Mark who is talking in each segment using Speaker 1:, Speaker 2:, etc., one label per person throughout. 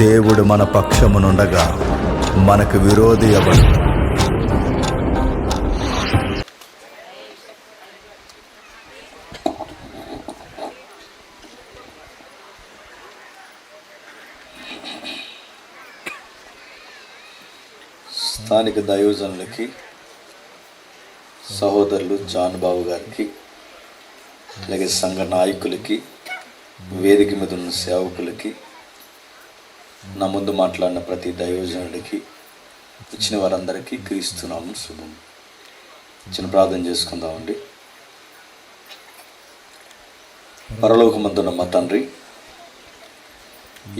Speaker 1: దేవుడు మన పక్షమునుండగా మనకు విరోధి ఎవడు?
Speaker 2: స్థానిక దైవజనులకి, సహోదరులు జాన్ బాబు గారికి, అలాగే సంఘ నాయకులకి, వేదిక మీద ఉన్న సేవకులకి, నా ముందు మాట్లాడిన ప్రతి దైవజనుడికి, ఇచ్చిన వారందరికీ క్రీస్తునామం శుభం. చిన్న ప్రార్థన చేసుకుందామండి. పరలోకమందున్న మా తండ్రి,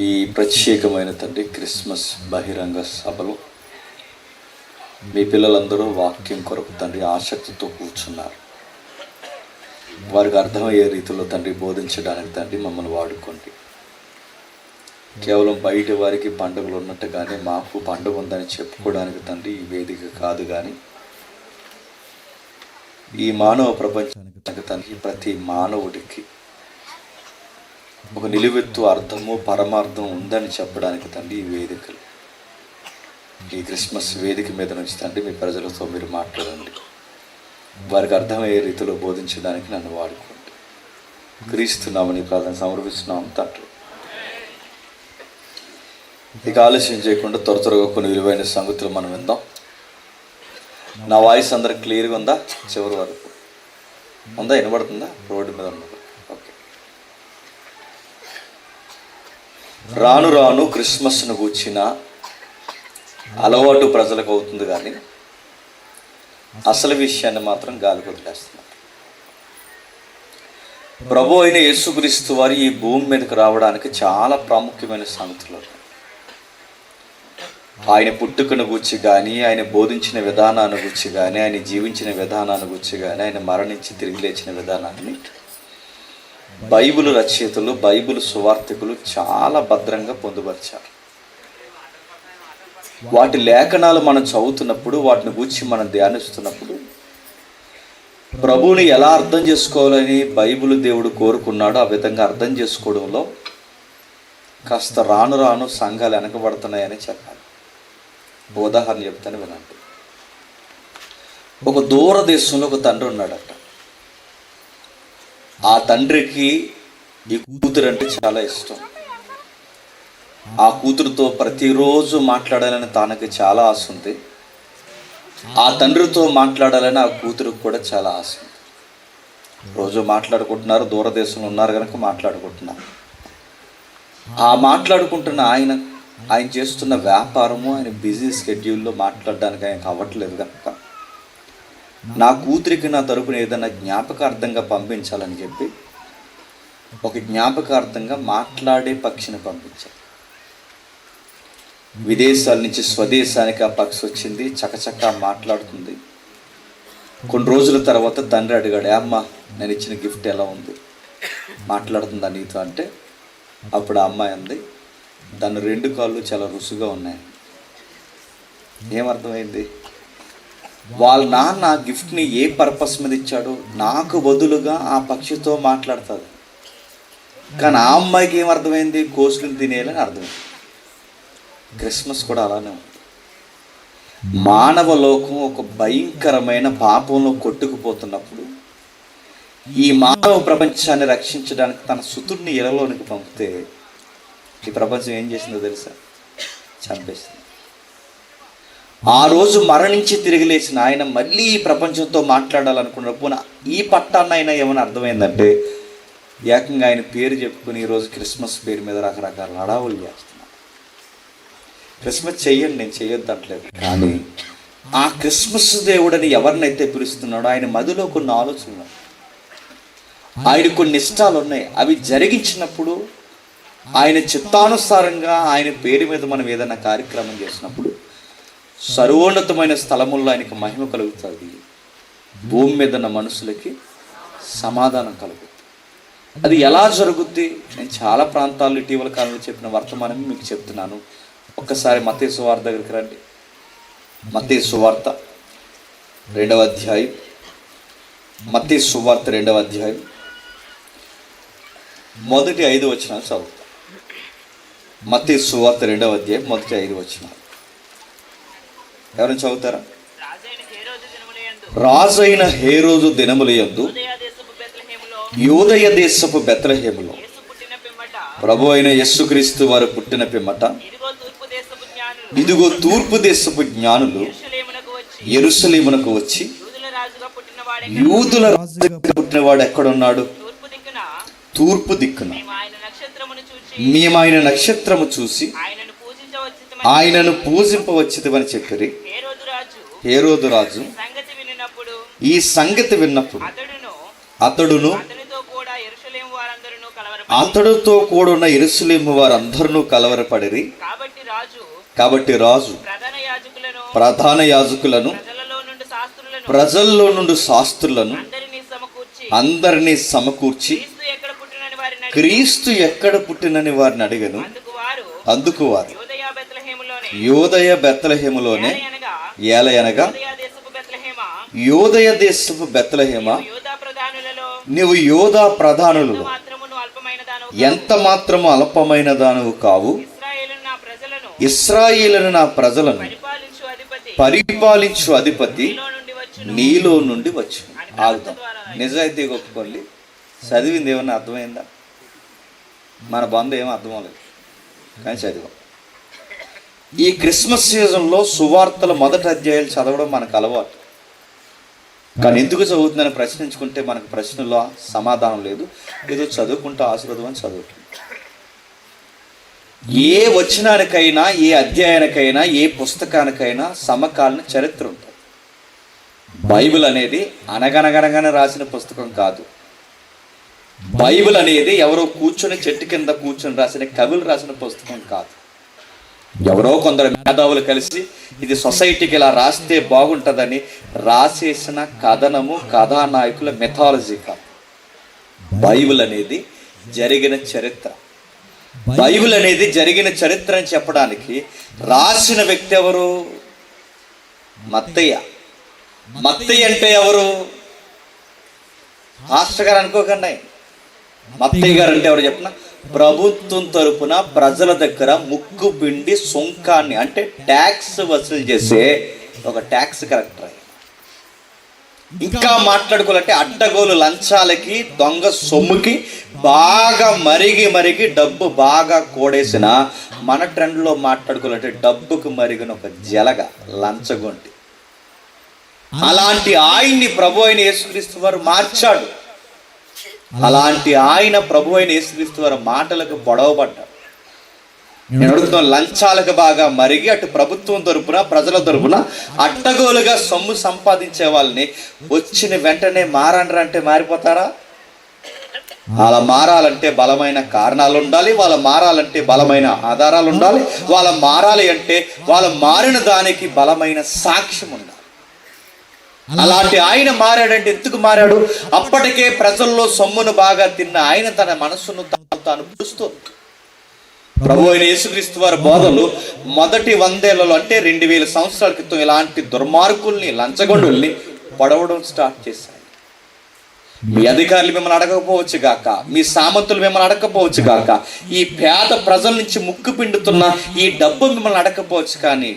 Speaker 2: ఈ ప్రత్యేకమైన తండ్రి క్రిస్మస్ బహిరంగ సభలో మీ పిల్లలందరూ వాక్యం కొరకు తండ్రి ఆసక్తితో కూర్చున్నారు. వారికి అర్థమయ్యే రీతిలో తండ్రి బోధించడానికి తండ్రి మమ్మల్ని వాడుకోండి. కేవలం బయట వారికి పండుగలు ఉన్నట్టుగానే మాకు పండుగ ఉందని చెప్పుకోవడానికి తండ్రి ఈ వేదిక కాదు, కానీ ఈ మానవ ప్రపంచానికి తండ్రి ప్రతి మానవుడికి ఒక నిలువెత్తు అర్థము పరమార్థం ఉందని చెప్పడానికి తండ్రి ఈ వేదికలు. ఈ క్రిస్మస్ వేదిక మీద నుంచి తండ్రి మీ ప్రజలతో మీరు మాట్లాడండి. వారికి అర్థమయ్యే రీతిలో బోధించడానికి నన్ను వాడుకోండి. క్రీస్తున్నామని ప్రార్థన సమర్పిస్తున్నాం తండ్రి. ఇక ఆలస్యం చేయకుండా త్వరగా కొన్ని విలువైన సంగతులు మనం విందాం. నా వాయిస్ అందరికి క్లియర్గా ఉందా? చివరి వరకు ఉందా? వినబడుతుందా? రోడ్డు మీద ఉన్నది. ఓకే. రాను రాను క్రిస్మస్ను కూర్చిన అలవాటు ప్రజలకు అవుతుంది, కానీ అసలు విషయాన్ని మాత్రం గాలికి వదిలేస్తున్నారు. ప్రభు అయిన యేసుక్రీస్తు వారు ఈ భూమి మీదకి రావడానికి చాలా ప్రాముఖ్యమైన సంగతులు. ఆయన పుట్టుకను గురించి కానీ, ఆయన బోధించిన విధానాన్ని గురించి కానీ, ఆయన జీవించిన విధానాన్ని గురించి కానీ, ఆయన మరణించి తిరిగి లేచిన విధానాన్ని బైబిల్ రచయితలు, బైబిల్ సువార్తికులు చాలా భద్రంగా పొందుపరిచారు. వాటి లేఖనాలు మనం చదువుతున్నప్పుడు, వాటిని గురించి మనం ధ్యానిస్తున్నప్పుడు ప్రభువుని ఎలా అర్థం చేసుకోవాలని బైబిల్ దేవుడు కోరుకున్నాడో ఆ విధంగా అర్థం చేసుకోవడంలో కాస్త రాను రాను సంఘాలు వెనకబడుతున్నాయని చెప్పాలి. ఉదాహరణ చెప్తాను వినండి. ఒక దూరదేశంలో ఒక తండ్రి ఉన్నాడట. ఆ తండ్రికి ఈ కూతురు అంటే చాలా ఇష్టం. ఆ కూతురుతో ప్రతిరోజు మాట్లాడాలని తనకి చాలా ఆశ ఉంది. ఆ తండ్రితో మాట్లాడాలని ఆ కూతురుకు కూడా చాలా ఆశ ఉంది. రోజు మాట్లాడుకుంటున్నారు, దూరదేశంలో ఉన్నారు కనుక మాట్లాడుకుంటున్నారు. ఆ మాట్లాడుకుంటున్న ఆయన చేస్తున్న వ్యాపారము, ఆయన బిజీ స్కెడ్యూల్లో మాట్లాడడానికి ఆయనకు అవ్వట్లేదు కనుక నా కూతురికి నా తరపున ఏదైనా జ్ఞాపకార్థంగా పంపించాలని చెప్పి ఒక జ్ఞాపకార్థంగా మాట్లాడే పక్షిని పంపించారు. విదేశాల నుంచి స్వదేశానికి ఆ పక్షి వచ్చింది, చకచకా మాట్లాడుతుంది. కొన్ని రోజుల తర్వాత తండ్రి అడిగాడు, అమ్మ నేను ఇచ్చిన గిఫ్ట్ ఎలా ఉంది, మాట్లాడుతుందా నీతో అంటే, అప్పుడు ఆ అమ్మాయి అంది, దాని 2 కాళ్ళు చాలా రుసుగా ఉన్నాయి. ఏమర్థమైంది? వాళ్ళ నాన్న గిఫ్ట్ని ఏ పర్పస్ మీద ఇచ్చాడో నాకు బదులుగా ఆ పక్షితో మాట్లాడుతుంది. కానీ ఆ అమ్మాయికి ఏమర్థమైంది? కోసుకుని తినేయాలని అర్థమైంది. క్రిస్మస్ కూడా అలానే ఉంది. మానవ లోకం ఒక భయంకరమైన పాపంలో కొట్టుకుపోతున్నప్పుడు ఈ మానవ ప్రపంచాన్ని రక్షించడానికి తన సుతుడిని ఇలలోనికి పంపితే ఈ ప్రపంచం ఏం చేసిందో తెలుసా? చంపేసింది. ఆ రోజు మరణించి తిరిగి లేచిన ఆయన మళ్ళీ ఈ ప్రపంచంతో మాట్లాడాలనుకున్నప్పుడు ఈ పట్టాన్న అయినా ఏమైనా అర్థమైందంటే ఏకంగా ఆయన పేరు చెప్పుకుని ఈరోజు క్రిస్మస్ పేరు మీద రకరకాల హడావులు చేస్తున్నారు. క్రిస్మస్ చెయ్యండి, నేను చెయ్యొద్దు అంటలేదు, కానీ ఆ క్రిస్మస్ దేవుడని ఎవరినైతే పిలుస్తున్నాడో ఆయన మదిలో కొన్ని ఆలోచనలు, ఆయన కొన్ని ఇష్టాలు ఉన్నాయి. అవి జరిగించినప్పుడు ఆయన చిత్తానుసారంగా ఆయన పేరు మీద మనం ఏదైనా కార్యక్రమం చేసినప్పుడు సర్వోన్నతమైన స్థలముల్లో ఆయనకి మహిమ కలుగుతుంది. భూమి మీద ఉన్న మనుషులకి సమాధానం కలుగుతుంది. అది ఎలా జరుగుద్ది? నేను చాలా ప్రాంతాల్లో ఇటీవల కాలంలో చెప్పిన వర్తమానం మీకు చెప్తున్నాను. ఒక్కసారి మత్తయి సువార్త దగ్గరికి రండి. మత్తయి సువార్త 2వ అధ్యాయం. మత్తయి సువార్త 2వ అధ్యాయం మొదటి 5 వచనాలు చదువుతాం. మత్తయి సువార్త 2వ అధ్యాయం మొదటి 5 వచనాలు. ఎవరైనా చదువుతారా? రాజైన హేరోదు దినములయందు యూదయ దేశపు బెత్లెహేములో ప్రభు అయిన యేసుక్రీస్తు వారు పుట్టిన పిమ్మట ఇదిగో తూర్పు దేశపు జ్ఞానులు యెరూషలేమునకు వచ్చి యూదుల రాజుగా పుట్టినవాడు ఎక్కడున్నాడు? తూర్పు దిక్కున. మేము ఆయన నక్షత్రము చూసి ఆయనను పూజింపవచ్చితమని చెప్పిరి. హేరోదు రాజు ఈ సంగతి విన్నప్పుడు అతడును అతడుతో కూడున్న యెరూషలేము వారందరూ కలవరపడిరి. కాబట్టి రాజు ప్రధాన యాజకులను ప్రజల్లో నుండి శాస్త్రులను అందరినీ సమకూర్చి క్రీస్తు ఎక్కడ పుట్టినని వారిని అడిగను. అందుకు వారు యూదయ బెత్లెహేములోనే, ఏలయనగా యూదయ దేశపు బెత్లెహేమా, నీవు యోధా ప్రధానులలో ఎంత మాత్రము అల్పమైన దానవు కావు. ఇశ్రాయేలును నా ప్రజలను పరిపాలించు అధిపతి నీలో నుండి వచ్చు. ఆగుతాం. నిజాయితీ ఒప్పుకోండి. చదివింది ఏమన్నా అర్థమైందా? మన బంధు ఏమో అర్థం అవ్వలేదు, కానీ చదివాం. ఈ క్రిస్మస్ సీజన్లో సువార్తల మొదటి అధ్యాయాలు చదవడం మనకు అలవాటు. కానీ ఎందుకు చదువుతుందని ప్రశ్నించుకుంటే మనకు ప్రశ్నలో సమాధానం లేదు. ఏదో చదువుకుంటూ ఆశీర్వాదం అని చదువుతుంది. ఏ వచనానికైనా, ఏ అధ్యాయానికైనా, ఏ పుస్తకానికైనా సమకాలీన చరిత్ర ఉంటుంది. బైబిల్ అనేది అనగనగనగానే రాసిన పుస్తకం కాదు. బైబిల్ అనేది ఎవరో కూర్చొని చెట్టు కింద కూర్చొని రాసిన కవులు రాసిన పుస్తకం కాదు. ఎవరో కొందరు మేధావులు కలిసి ఇది సొసైటీకి ఇలా రాస్తే బాగుంటుందని రాసేసిన కథనము, కథానాయకుల మెథాలజీ కాదు. బైబిల్ అనేది జరిగిన చరిత్ర. బైబిల్ అనేది జరిగిన చరిత్ర అని చెప్పడానికి రాసిన వ్యక్తి ఎవరు? మత్తయ్య. మత్తయ్య అంటే ఎవరు? మాస్టర్ గారు అనుకోకండి. మత్తయ్య గారు అంటే ఎవరు చెప్పిన? ప్రభుత్వం తరపున ప్రజల దగ్గర ముక్కు పిండి సుంకాన్ని అంటే ట్యాక్స్ వసూలు చేసే ఒక ట్యాక్స్ కలెక్టర్. ఇంకా మాట్లాడుకోవాలంటే అడ్డగోలు లంచాలకి, దొంగ సొమ్ముకి బాగా మరిగి డబ్బు బాగా కూడేసిన మన ట్రెండ్లో మాట్లాడుకోవాలంటే డబ్బుకు మరిగిన ఒక జలగ, లంచగొంటి. అలాంటి ఆయన్ని ప్రభు అయిన యేసుక్రీస్తు వారు మార్చాడు. అలాంటి ఆయన ప్రభు అయిన యేసుక్రీస్తు వారి మాటలకు పొడవబడ్డాడు. నేను అడుగుతున్నాను, లంచాలకు బాగా మరిగి అటు ప్రభుత్వం తరపున ప్రజల తరపున అడ్డగోలుగా సొమ్ము సంపాదించే వాళ్ళని వచ్చిన వెంటనే మారండ్రా అంటే మారిపోతారా? వాళ్ళ మారాలంటే బలమైన కారణాలు ఉండాలి. వాళ్ళ మారాలంటే బలమైన ఆధారాలు ఉండాలి. వాళ్ళ మారాలి అంటే వాళ్ళ మారిన దానికి బలమైన సాక్ష్యం ఉండాలి. అలాంటి ఆయన మారాడంటే ఎందుకు మారాడు? అప్పటికే ప్రజల్లో సొమ్మును బాగా తిన్న ఆయన తన మనస్సును తాను పులుస్తుంది. ప్రభు అయిన యేసుక్రీస్తు వారి బోధలు మొదటి 100 ఏళ్లలో అంటే 2000 సంవత్సరాల క్రితం ఇలాంటి దుర్మార్గుల్ని, లంచగొండుల్ని పొడవడం స్టార్ట్ చేశాయి. మీ అధికారులు మిమ్మల్ని అడగకపోవచ్చు గాక, మీ సామంతులు మిమ్మల్ని అడగకపోవచ్చు గాక, ఈ పేద ప్రజల నుంచి ముక్కు పిండుతున్న ఈ డబ్బు మిమ్మల్ని అడగకపోవచ్చు. కానీ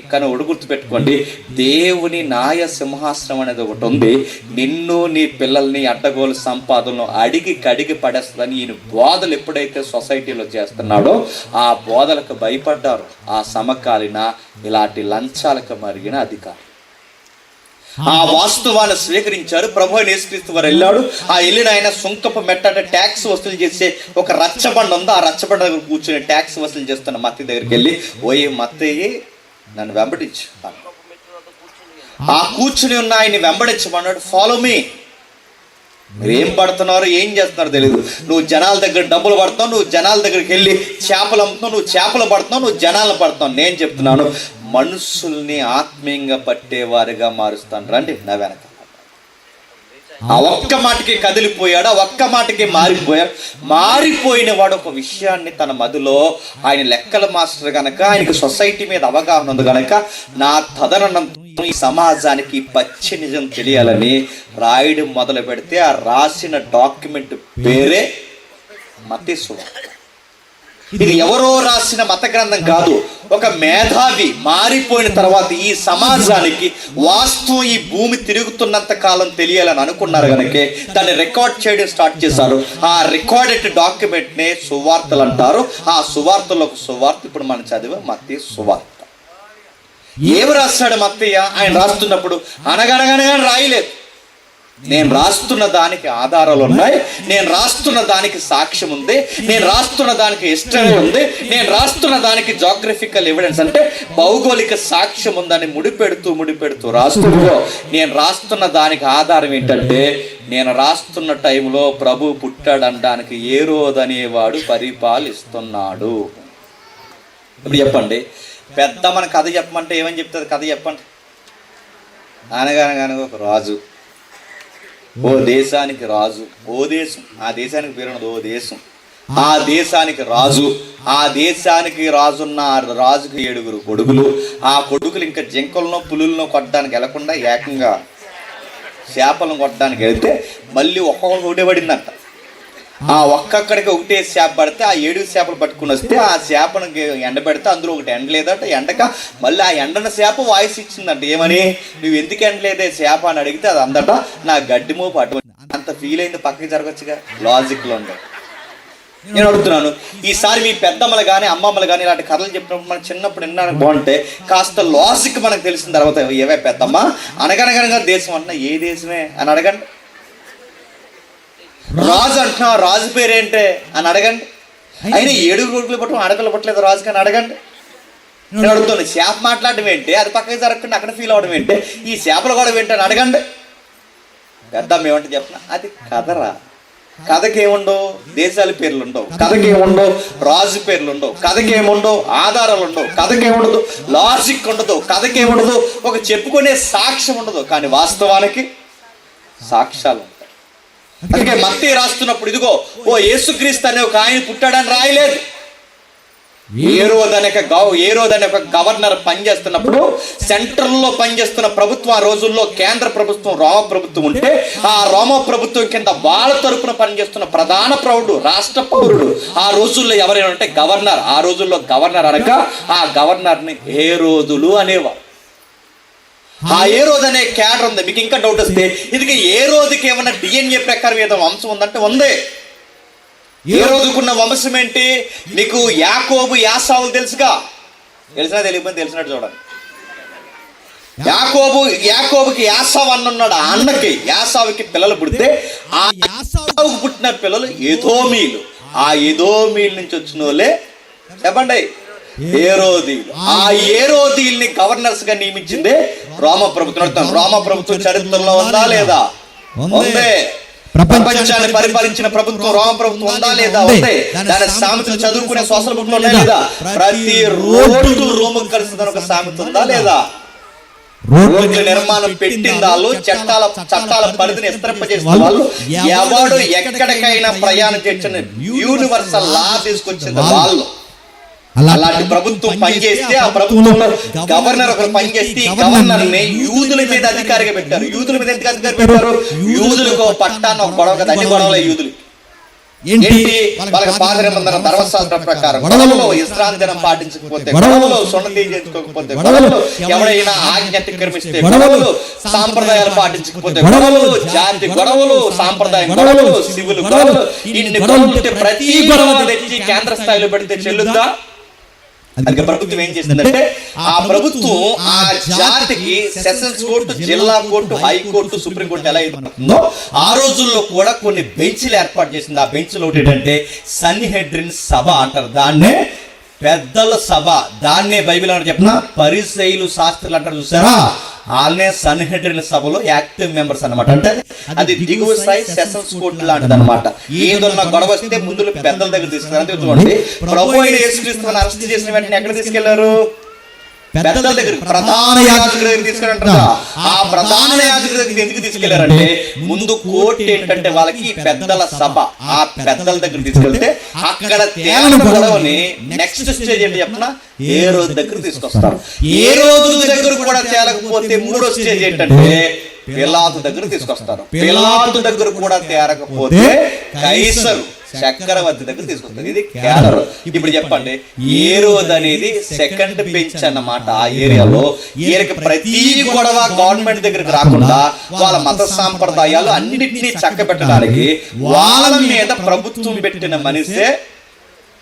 Speaker 2: గుర్తుపెట్టుకోండి, దేవుని న్యాయ సింహాసనం అనేది ఒకటి ఉంది. నిన్ను, నీ పిల్లల్ని అడ్డగోలు సంపాదనలు అడిగి కడిగి పడేస్తుందని ఈయన బోధలు ఎప్పుడైతే సొసైటీలో చేస్తున్నాడో ఆ బోధలకు భయపడ్డారు ఆ సమకాలీన ఇలాంటి లంచాలకు మరిగిన అధికారులు. ఆ వాస్తవాన్ని స్వీకరించారు. ప్రభు అయిన యేసుక్రీస్తు వారు వెళ్ళాడు. ఆ వెళ్ళిన ఆయన సుంకపు మెట్ట ట్యాక్స్ వసూలు చేసే ఒక రచ్చబండ ఉంది. ఆ రచ్చబండ దగ్గర కూర్చొని ట్యాక్స్ వసూలు చేస్తున్న మత్తయ్య దగ్గరికి వెళ్ళి, ఓయే మత్తయ్య నన్ను వెంబడించు. ఆ కూర్చుని ఉన్న ఆయన్ని వెంబడించమన్నాడు. Follow me. మీరు ఏం పడుతున్నారు, ఏం చేస్తున్నారు తెలియదు. నువ్వు జనాల దగ్గర డబ్బులు పడుతున్నావు, నువ్వు జనాల దగ్గరికి వెళ్ళి చేపలు అమ్ముతున్నావు, నువ్వు చేపలు పడుతున్నావు, నువ్వు జనాలను పడుతున్నావు. నేను చెప్తున్నాను, మనుషుల్ని ఆత్మీయంగా పట్టేవారిగా మారుస్తాను, రండి నా వెనక. ఆ ఒక్క మాటకి కదిలిపోయాడు. ఆ ఒక్క మాటకి మారిపోయాడు. మారిపోయిన వాడు ఒక విషయాన్ని తన మదిలో, ఆయన లెక్కల మాస్టర్ గనక, ఆయనకి సొసైటీ మీద అవగాహన ఉంది గనక, నా తదనంతరం ఈ సమాజానికి పచ్చి నిజం తెలియాలని రాయడం మొదలు పెడితే ఆ రాసిన డాక్యుమెంట్ పేరే మత్తయి సువార్త. ఇది ఎవరో రాసిన మత గ్రంథం కాదు. ఒక మేధావి మారిపోయిన తర్వాత ఈ సమాజానికి వాస్తవం ఈ భూమి తిరుగుతున్నంత కాలం తెలియాలని అనుకున్నారు కనుక దాన్ని రికార్డ్ చేయడం స్టార్ట్ చేశారు. ఆ రికార్డెడ్ డాక్యుమెంట్నే సువార్తలు అంటారు. ఆ సువార్తలో ఒక సువార్త ఇప్పుడు మనం చదివే మత్తయి సువార్త. ఏమి రాస్తాడు మత్తయ్య? ఆయన రాస్తున్నప్పుడు అనగనగనగా రాయలేదు. నేను రాస్తున్న దానికి ఆధారాలు ఉన్నాయి, నేను రాస్తున్న దానికి సాక్ష్యం ఉంది, నేను రాస్తున్న దానికి హిస్టరీ ఉంది, నేను రాస్తున్న దానికి జాగ్రఫికల్ ఎవిడెన్స్ అంటే భౌగోళిక సాక్ష్యం ఉందని ముడిపెడుతూ రాస్తున్నా. నేను రాస్తున్న దానికి ఆధారం ఏంటంటే నేను రాస్తున్న టైంలో ప్రభు పుట్టాడనడానికి హేరోదు అనేవాడు పరిపాలిస్తున్నాడు. ఇప్పుడు చెప్పండి, పెద్ద మన కథ చెప్పమంటే ఏమని చెప్తుంది? కథ చెప్పండి. అనగానగా ఒక రాజు, ఓ దేశానికి రాజు, ఓ దేశం, ఆ దేశానికి పేరున్నది ఓ దేశం, ఆ దేశానికి రాజు, ఆ దేశానికి రాజున్న ఆ రాజుకి 7 కొడుకులు. ఆ కొడుకులు ఇంకా జింకలను పులులను కొట్టడానికి వెళ్లకుండా ఏకంగా చేపలను కొట్టడానికి వెళ్తే మళ్ళీ ఒక్కొక్కరికి ఒకటే పడిందంట. ఆ ఒక్కొక్కడికి ఒకటే చేప పడితే ఆ 7 చేపలు పట్టుకుని వస్తే ఆ చేపను ఎండబెడితే అందులో ఒకటి ఎండలేదట. ఎండక మళ్ళీ ఆ ఎండన చేప వాయిస్ ఇచ్చిందంట. ఏమని? నువ్వు ఎందుకు ఎండలేదే చేప అని అడిగితే అది అందట నా గడ్డి మోపు అటువంటి. అంత ఫీల్ అయింది, పక్కకి జరగచ్చుగా. లాజిక్లో ఉంది. నేను అడుగుతున్నాను, ఈసారి మీ పెద్దమ్మలు కానీ అమ్మమ్మలు కానీ ఇలాంటి కథలు చెప్పినప్పుడు మనం చిన్నప్పుడు వినడానికి బాగుంటే కాస్త లాజిక్ మనకు తెలిసిన తర్వాత ఏవే పెద్దమ్మ అనగనగనగా దేశం అంటున్నా ఏ దేశమే అని అడగండి. రాజు అంటున్నా రాజు పేరేంటే అని అడగండి. అయినా 7 కొడుకులు పట్టడం అడగలు పట్టలేదు రాజు కానీ అడగండి. నేను అడుగుతాను, చేప మాట్లాడడం ఏంటి? అది పక్కకి జరగకుండా అక్కడ ఫీల్ అవడం ఏంటి? ఈ చేపలు కూడా ఏంటి అని అడగండి. పెద్దమ్మ ఏమంటే చెప్పిన అది కథరా. కథకేముండవు దేశాల పేర్లు ఉండవు, కథకేముండవు రాజు పేర్లు ఉండవు, కథకేముండవు ఆధారాలు ఉండవు, కథకేముండదు లాజిక్ ఉండదు, కథకేముండదు ఒక చెప్పుకునే సాక్ష్యం ఉండదు. కానీ వాస్తవానికి సాక్ష్యాలు ఉంటాయి. అందుకే మత్తయి రాస్తున్నప్పుడు ఇదిగో ఓ యేసుక్రీస్తు అనే ఒక ఆయన పుట్టాడని రాయలేదు. హేరోదు అనే ఒక గవర్నర్ పనిచేస్తున్నప్పుడు సెంట్రల్లో పనిచేస్తున్న ప్రభుత్వం, ఆ రోజుల్లో కేంద్ర ప్రభుత్వం రోమ ప్రభుత్వం ఉంటే ఆ రోమ ప్రభుత్వం కింద వాళ్ళ తరపున పనిచేస్తున్న ప్రధాన పౌరుడు, రాష్ట్ర పౌరుడు ఆ రోజుల్లో ఎవరైనా అంటే గవర్నర్. ఆ రోజుల్లో గవర్నర్ అనక ఆ గవర్నర్ని హేరోదులు అనేవారు. ఆ హేరోదు అనే క్యాడర్ ఉంది. మీకు ఇంకా డౌట్ వస్తే ఇది హేరోదుకి ఏమన్నా DNA ప్రకారం ఏదో వంశం ఉందంటే ఉంది. హేరోదుకున్న వంశం ఏంటి? మీకు యాకోబు యాసావులు తెలుసుగా? తెలిసినా తెలియకపోతే తెలిసినట్టు చూడండి. యాకోబుకి యాసావు అన్నున్నాడు. ఆ అన్నకి యాసావుకి పిల్లలు పుడితే ఆ యాసావుకు పుట్టిన పిల్లలు ఎదోమీలు. ఆ ఎదోమీల నుంచి వచ్చిన వాళ్ళే చెప్పండి హేరోదీయులు. ఆ హేరోదీయుల్ని గవర్నర్స్ గా నియమించిందే రోమ ప్రభుత్వం. రోమ ప్రభుత్వం చరిత్రలో ఉందా లేదా? ఉంది. ప్రపంచాన్ని పరిపాలించిన ప్రభుత్వం రోమ ప్రభుత్వం ఉందా లేదా? ఉంది. దాని సామెతలు చదువుకునే సోషల్ బుక్ లో లేదా? ప్రతి రోడ్డు రోమం కలిసిందని ఒక సామెత ఉందా లేదా? రోడ్ల నిర్మాణం పెట్టిన వాళ్ళు, చట్టాల పరిధిని విస్తరింపజేసిన వాళ్ళు, ఎవడు ఎక్కడికైనా ప్రయాణం చేసిన యూనివర్సల్ లా తీసుకొచ్చిన వాళ్ళు. అలాంటి ప్రభుత్వం పనిచేస్తే ఆ ప్రభుత్వంలో గవర్నర్ ఒకరు పనిచేస్తే ఈ గవర్నర్ ని యూదుల మీద అధికారిగా పెట్టారు. యూదుల మీద ఎందుకు అధికారి పెట్టారు? యూదులకు పట్టాన్ని ఒక గొడవ కదా, అన్ని గొడవలే యూదులు. ఏంటి? వాళ్ళకి పాత నిబంధన ధర్మశాస్త్రం ప్రకారం గొడవలో విశ్రాంతి దినం పాటించకపోతే, గొడవలో సున్నతి చేసుకోకపోతే, గొడవలో ఎవరైనా ఆజ్ఞ అతిక్రమిస్తే, గొడవలు సాంప్రదాయాలు పాటించకపోతే, గొడవలు జాతి గొడవలు, సాంప్రదాయం గొడవలు, సివిల్ గొడవలు, ఇన్ని గొడవలు ఉంటే ప్రతి గొడవ తెచ్చి కేంద్ర స్థాయిలో పెడితే చెల్లుద్దా? అందుకే ప్రభుత్వం ఏం చేస్తుందంటే ఆ ప్రభుత్వం ఆ జాతికి సెషన్స్ కోర్టు, జిల్లా కోర్టు, హైకోర్టు, సుప్రీంకోర్టు ఎలా ఉంటుందో ఆ రోజుల్లో కూడా కొన్ని బెంచ్లు ఏర్పాటు చేసింది. ఆ బెంచ్లు ఒకటి ఏంటంటే సన్హెడ్రిన్ సభ అంటారు. దాన్నే పెద్దల సభ. దాన్నే బైబిల్ అని చెప్పిన పరిసయ్యులు శాస్త్రులు అంటారు చూసారా? వాళ్ళనే సన్హెడ్రిన్ సభలో యాక్టివ్ మెంబర్స్ అనమాట. అంటే అది దిగువ స్థాయి సెషన్స్ కోర్టు లాంటిది అనమాట. ఏదన్నా గొడవ వస్తే ముందు పెద్దల దగ్గర తీసుకెళ్ళారు. అంటే చూడండి, ప్రభు అయిన యేసుక్రీస్తుని అరెస్ట్ చేసిన వెంటనే ఎక్కడ తీసుకెళ్లారు? పెద్దల దగ్గర, ప్రధాన యాజకుడి దగ్గర తీసుకెళ్ళారంట. ఆ ప్రధాన యాజకుడి దగ్గర ఎందుకు తీసుకెళ్లారంటే ముందు కోర్టు ఏంటంటే వాళ్ళకి పెద్దల సభ. ఆ పెద్దల దగ్గర తీసుకెళ్తే అక్కడ తేలని గొడవని నెక్స్ట్ స్టేజ్ ఏంటి చెప్పిన హేరోదు దగ్గర తీసుకొస్తారు. హేరోదు దగ్గర కూడా తేలకపోతే మూడో స్టేజ్ ఏంటంటే పిలాతు దగ్గర తీసుకొస్తారు. పిలాతు దగ్గర కూడా తేరకపోతే కైసరు చక్రవర్తి దగ్గర తీసుకొస్తారు. ఇది కేడర్. ఇప్పుడు చెప్పండి, ఏరోద్ అనేది సెకండ్ బెంచ్ అన్నమాట. ఆ ఏరియాలో ఈయనకి ప్రతి గొడవ గవర్నమెంట్ దగ్గరికి రాకుండా వాళ్ళ మత సాంప్రదాయాలు అన్నిటినీ చక్కబెట్టడానికి వాళ్ళ మీద ప్రభుత్వం పెట్టిన మనిషే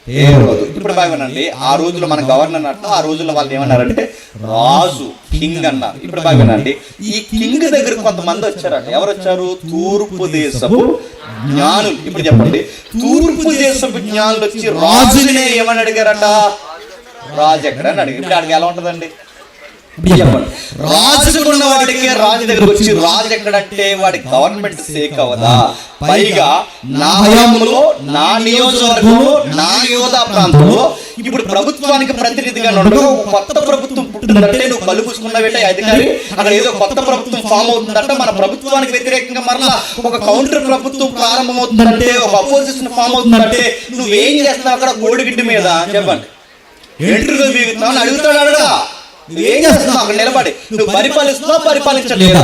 Speaker 2: ఏరోదు. ఇప్పుడు బాగునండి, ఆ రోజుల్లో మన గవర్నర్ అట్లా, ఆ రోజుల్లో వాళ్ళు ఏమన్నారంటే రాజు, కింగ్ అన్నారు. ఇప్పుడు బాగునండి, ఈ కింగ్ దగ్గర కొంతమంది వచ్చారట. ఎవరు వచ్చారు? తూర్పు దేశపు జ్ఞానులు. ఇప్పుడు చెప్పండి, తూర్పు దేశపు జ్ఞానులు వచ్చి రాజునే ఏమని అడిగారట? రాజు ఎక్కడ అని అడిగి. ఇప్పుడు అడిగి ఎలా ఉంటుందండి? చెప్పండి, రాజుకున్న వాడికి రాజు దగ్గర వచ్చి రాజు ఎక్కడంటే వాడి గవర్నమెంట్ సేక్ అవదా? పైగా నా హయాంలో, నా నియోజకవర్గంలో, నా యోధా ప్రాంతంలో ఇప్పుడు ప్రభుత్వానికి ప్రతినిధిగా ఉండగా కొత్త ప్రభుత్వం పుట్టిందంటే నువ్వు కళ్ళు పూసుకున్నావేట అధికారి, అక్కడ ఏదో కొత్త ప్రభుత్వం ఫామ్ అవుతుందంటే మన ప్రభుత్వానికి వ్యతిరేకంగా మరలా ఒక కౌంటర్ ప్రభుత్వం ప్రారంభమవుతుందంటే, ఒక అపోజిషన్ ఫామ్ అవుతుందంటే నువ్వేం చేస్తున్నావు అక్కడ కోడిగిడ్డి మీద? చెప్పండి, ఎంట్రుగా బీగుతున్నావు అని అడుగుతాడు. అడగా నువ్వేం చేస్తున్నావు అక్కడ నిలబడి? నువ్వు పరిపాలిస్తున్నావు, పరిపాలించలేదా?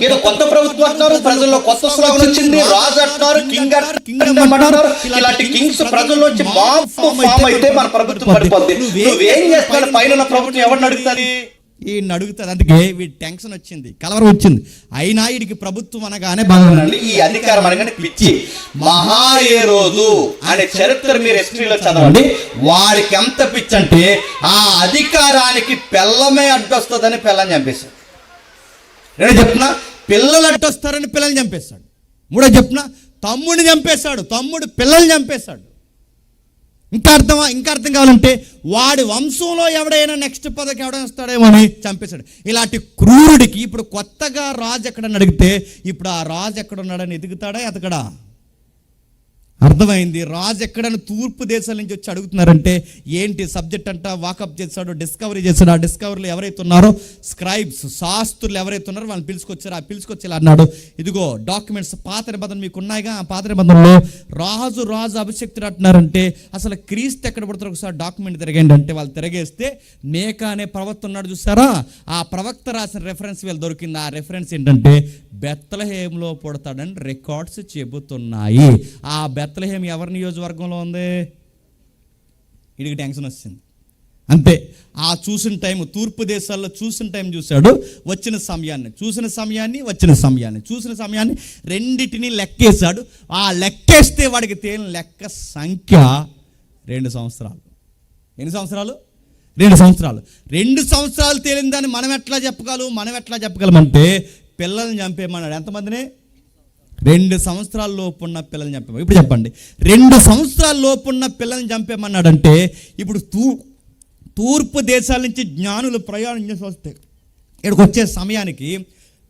Speaker 2: ఏదో కొత్త ప్రభుత్వం అంటున్నారు, ప్రజల్లో కొత్త స్లోగన్ వచ్చింది, రాజు అంటున్నారు, కింగ్ అంటున్నారు. ఇలాంటి కింగ్స్ ప్రజల్లోంచి మాపు ఫామ్ అయితే మన ప్రభుత్వం పడిపోద్ది. నువ్వేం చేస్తున్నాడు? పైన ప్రభుత్వం ఎవరిని అడుగుతుంది?
Speaker 3: ఈయన అడుగుతుంది. అందుకే వీడి టెన్షన్ వచ్చింది, కలవరం వచ్చింది. అయినా వీడికి ప్రభుత్వం అనగానే బాగుందండి,
Speaker 2: ఈ అధికారం అనగానే పిచ్చి. మహాయేరోదు అనే చరిత్ర మీరు హిస్టరీలో చదవండి. వాడికి ఎంత పిచ్చి అంటే ఆ అధికారానికి పిల్లమే అడ్డొస్తుందని పిల్లని చంపేశాడు. నేను చెప్తున్నా,
Speaker 3: పిల్లలు అడ్డొస్తారని పిల్లల్ని చంపేశాడు. మూడో చెప్తున్నా, తమ్ముడిని చంపేశాడు, తమ్ముడు పిల్లల్ని చంపేశాడు. ఇంకా అర్థం కావాలంటే వాడి వంశంలో ఎవడైనా నెక్స్ట్ పదకి ఎవడైనా వస్తాడేమో అని చంపేశాడు. ఇలాంటి క్రూరుడికి ఇప్పుడు కొత్తగా రాజు ఎక్కడని అడిగితే ఇప్పుడు ఆ రాజు ఎక్కడ ఉన్నాడని ఎదుగుతాడా ఎతకడా? అర్థమైంది. రాజు ఎక్కడని తూర్పు దేశాల నుంచి వచ్చి అడుగుతున్నారంటే ఏంటి సబ్జెక్ట్ అంట? వాకప్ చేశాడు, డిస్కవరీ చేశాడు. ఆ డిస్కవరీలో ఎవరైతే ఉన్నారో స్క్రైబ్స్, శాస్త్రులు ఎవరైతే ఉన్నారో వాళ్ళని పిలుచుకొచ్చారు. ఆ పిలుచుకొచ్చి ఇలా అన్నాడు, ఇదిగో డాక్యుమెంట్స్, పాత నిబంధనలు మీకు ఉన్నాయిగా, ఆ పాత నిబంధనలో రాజు అభిషక్తుడు అంటున్నారంటే అసలు క్రీస్తు ఎక్కడ పడుతారు ఒకసారి డాక్యుమెంట్ తిరగండి అంటే వాళ్ళు తిరగేస్తే మేక అనే ప్రవక్త ఉన్నాడు చూసారా, ఆ ప్రవక్త రాసిన రెఫరెన్స్ వీళ్ళు దొరికింది. ఆ రెఫరెన్స్ ఏంటంటే బెత్లెహేంలో పుడతాడని రికార్డ్స్ చెబుతున్నాయి. ఆ బెత్లెహేం ఎవరి నియోజకవర్గంలో ఉంది? వీడికి టెన్షన్ వచ్చింది. అంతే. ఆ చూసిన టైం, తూర్పు దేశాల్లో చూసిన టైం చూశాడు, వచ్చిన సమయాన్ని రెండిటిని లెక్కేశాడు. ఆ లెక్కేస్తే వాడికి తేలిన లెక్క సంఖ్య 2 సంవత్సరాలు. ఎన్ని సంవత్సరాలు? 2 సంవత్సరాలు. 2 సంవత్సరాలు తేలిన దాన్ని మనం ఎట్లా చెప్పగలమంటే పిల్లల్ని చంపేయమన్నాడు. ఎంతమందిని? 2 సంవత్సరాల లోపు ఉన్న పిల్లల్ని చంపేమన్నాడు. ఇప్పుడు చెప్పండి, 2 సంవత్సరాల లోపు ఉన్న పిల్లల్ని చంపేమన్నాడంటే ఇప్పుడు తూర్పు దేశాల నుంచి జ్ఞానులు ప్రయాణం చేసి వస్తే ఇక్కడికి వచ్చే సమయానికి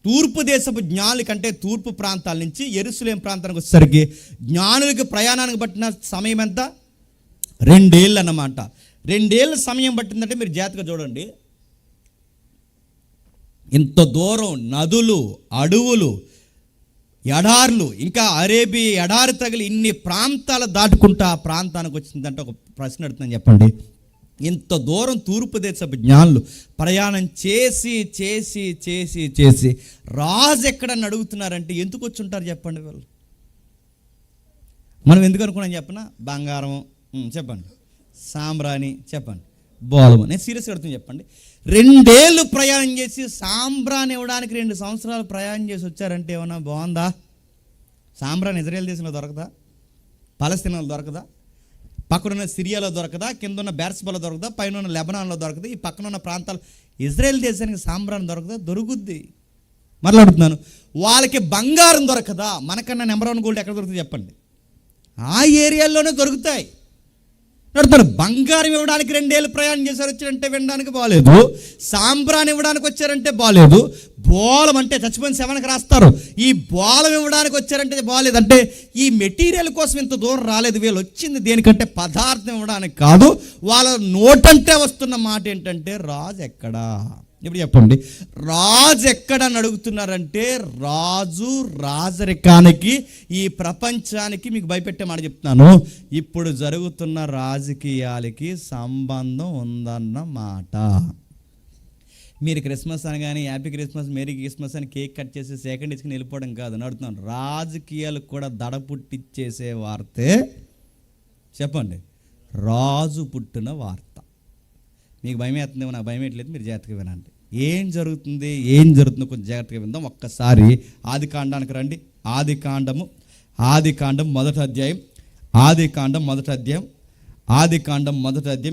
Speaker 3: తూర్పు దేశపు జ్ఞానుల కంటే తూర్పు ప్రాంతాల నుంచి యెరూషలేం ప్రాంతానికి వచ్చేసరికి జ్ఞానులకి ప్రయాణానికి పట్టిన సమయం ఎంత? 2 ఏళ్ళు అన్నమాట. 2 ఏళ్ళ సమయం పట్టిందంటే మీరు జాగ్రత్తగా చూడండి. ఇంత దూరం నదులు, అడవులు, ఎడార్లు, ఇంకా అరేబియా ఎడారి తగిలి ఇన్ని ప్రాంతాలు దాటుకుంటా ఆ ప్రాంతానికి వచ్చిందంటే ఒక ప్రశ్న అడుగుతున్నాను, చెప్పండి. ఇంత దూరం తూర్పు దేశపు జ్ఞానులు ప్రయాణం చేసి రాజు ఎక్కడని అడుగుతున్నారంటే ఎందుకు వచ్చి ఉంటారు చెప్పండి? వాళ్ళు మనం ఎందుకు అనుకున్నాం చెప్పనా? బంగారం చెప్పండి, సాంబ్రాణి చెప్పండి, బోలము. నేను సీరియస్గా అడుగుతుంది చెప్పండి. 2 ఏళ్ళు ప్రయాణం చేసి సాంబ్రాణి ఇవ్వడానికి 2 సంవత్సరాలు ప్రయాణం చేసి వచ్చారంటే ఏమన్నా బాగుందా? సాంబ్రాణి ఇజ్రాయెల్ దేశంలో దొరకదా? పాలస్తీనాలో దొరకదా? పక్కనున్న సిరియాలో దొరకదా? కింద ఉన్న బెర్షెబాలో దొరకదా? పైన ఉన్న లెబనాన్లో దొరకదా? ఈ పక్కన ఉన్న ప్రాంతాలు ఇజ్రాయెల్ దేశానికి సాంబ్రాణి దొరకదా? దొరుకుద్ది. మరలా అడుగుతున్నాను, వాళ్ళకి బంగారం దొరకదా? మనకన్నా నెంబర్ 1 గోల్డ్ ఎక్కడ దొరుకుతుంది చెప్పండి? ఆ ఏరియాల్లోనే దొరుకుతాయి. అడుగుతాడు, బంగారం ఇవ్వడానికి 2 ఏళ్ళు ప్రయాణం చేశారు వచ్చారంటే వినడానికి బాగాలేదు, సాంబ్రాన్ని ఇవ్వడానికి వచ్చారంటే బాగాలేదు, బోలం అంటే చచ్చిపోయిన శవానికి రాస్తారు, ఈ బోలం ఇవ్వడానికి వచ్చారంటే బాగాలేదు. అంటే ఈ మెటీరియల్ కోసం ఇంత దూరం రాలేదు. వీళ్ళు వచ్చింది దేనికంటే పదార్థం ఇవ్వడానికి కాదు. వాళ్ళ నోటంటే వస్తున్న మాట ఏంటంటే రాజు ఎక్కడా? ఇప్పుడు చెప్పండి, రాజు ఎక్కడని అడుగుతున్నారంటే రాజు రాజరికానికి, ఈ ప్రపంచానికి మీకు భయపెట్టే మాట చెప్తున్నాను, ఇప్పుడు జరుగుతున్న రాజకీయాలకి సంబంధం ఉందన్న మాట. మీరు క్రిస్మస్ అని కానీ హ్యాపీ క్రిస్మస్, మేరీ క్రిస్మస్ అని కేక్ కట్ చేసి సెకండ్ ఇచ్చుకుని వెళ్ళిపోవడం కాదు. అడుగుతున్నాను, రాజకీయాలకు కూడా దడ పుట్టించేసే వార్తే చెప్పండి, రాజు పుట్టిన వార్త. మీకు భయం వేస్తుందేమో, నాకు భయం వేయట్లేదు, మీరు జాగ్రత్తగా వినండి. ఏం జరుగుతుందో కొంచెం జాగ్రత్తగా విందాం. ఒక్కసారి ఆది కాండానికి రండి. ఆది కాండం మొదటి అధ్యాయం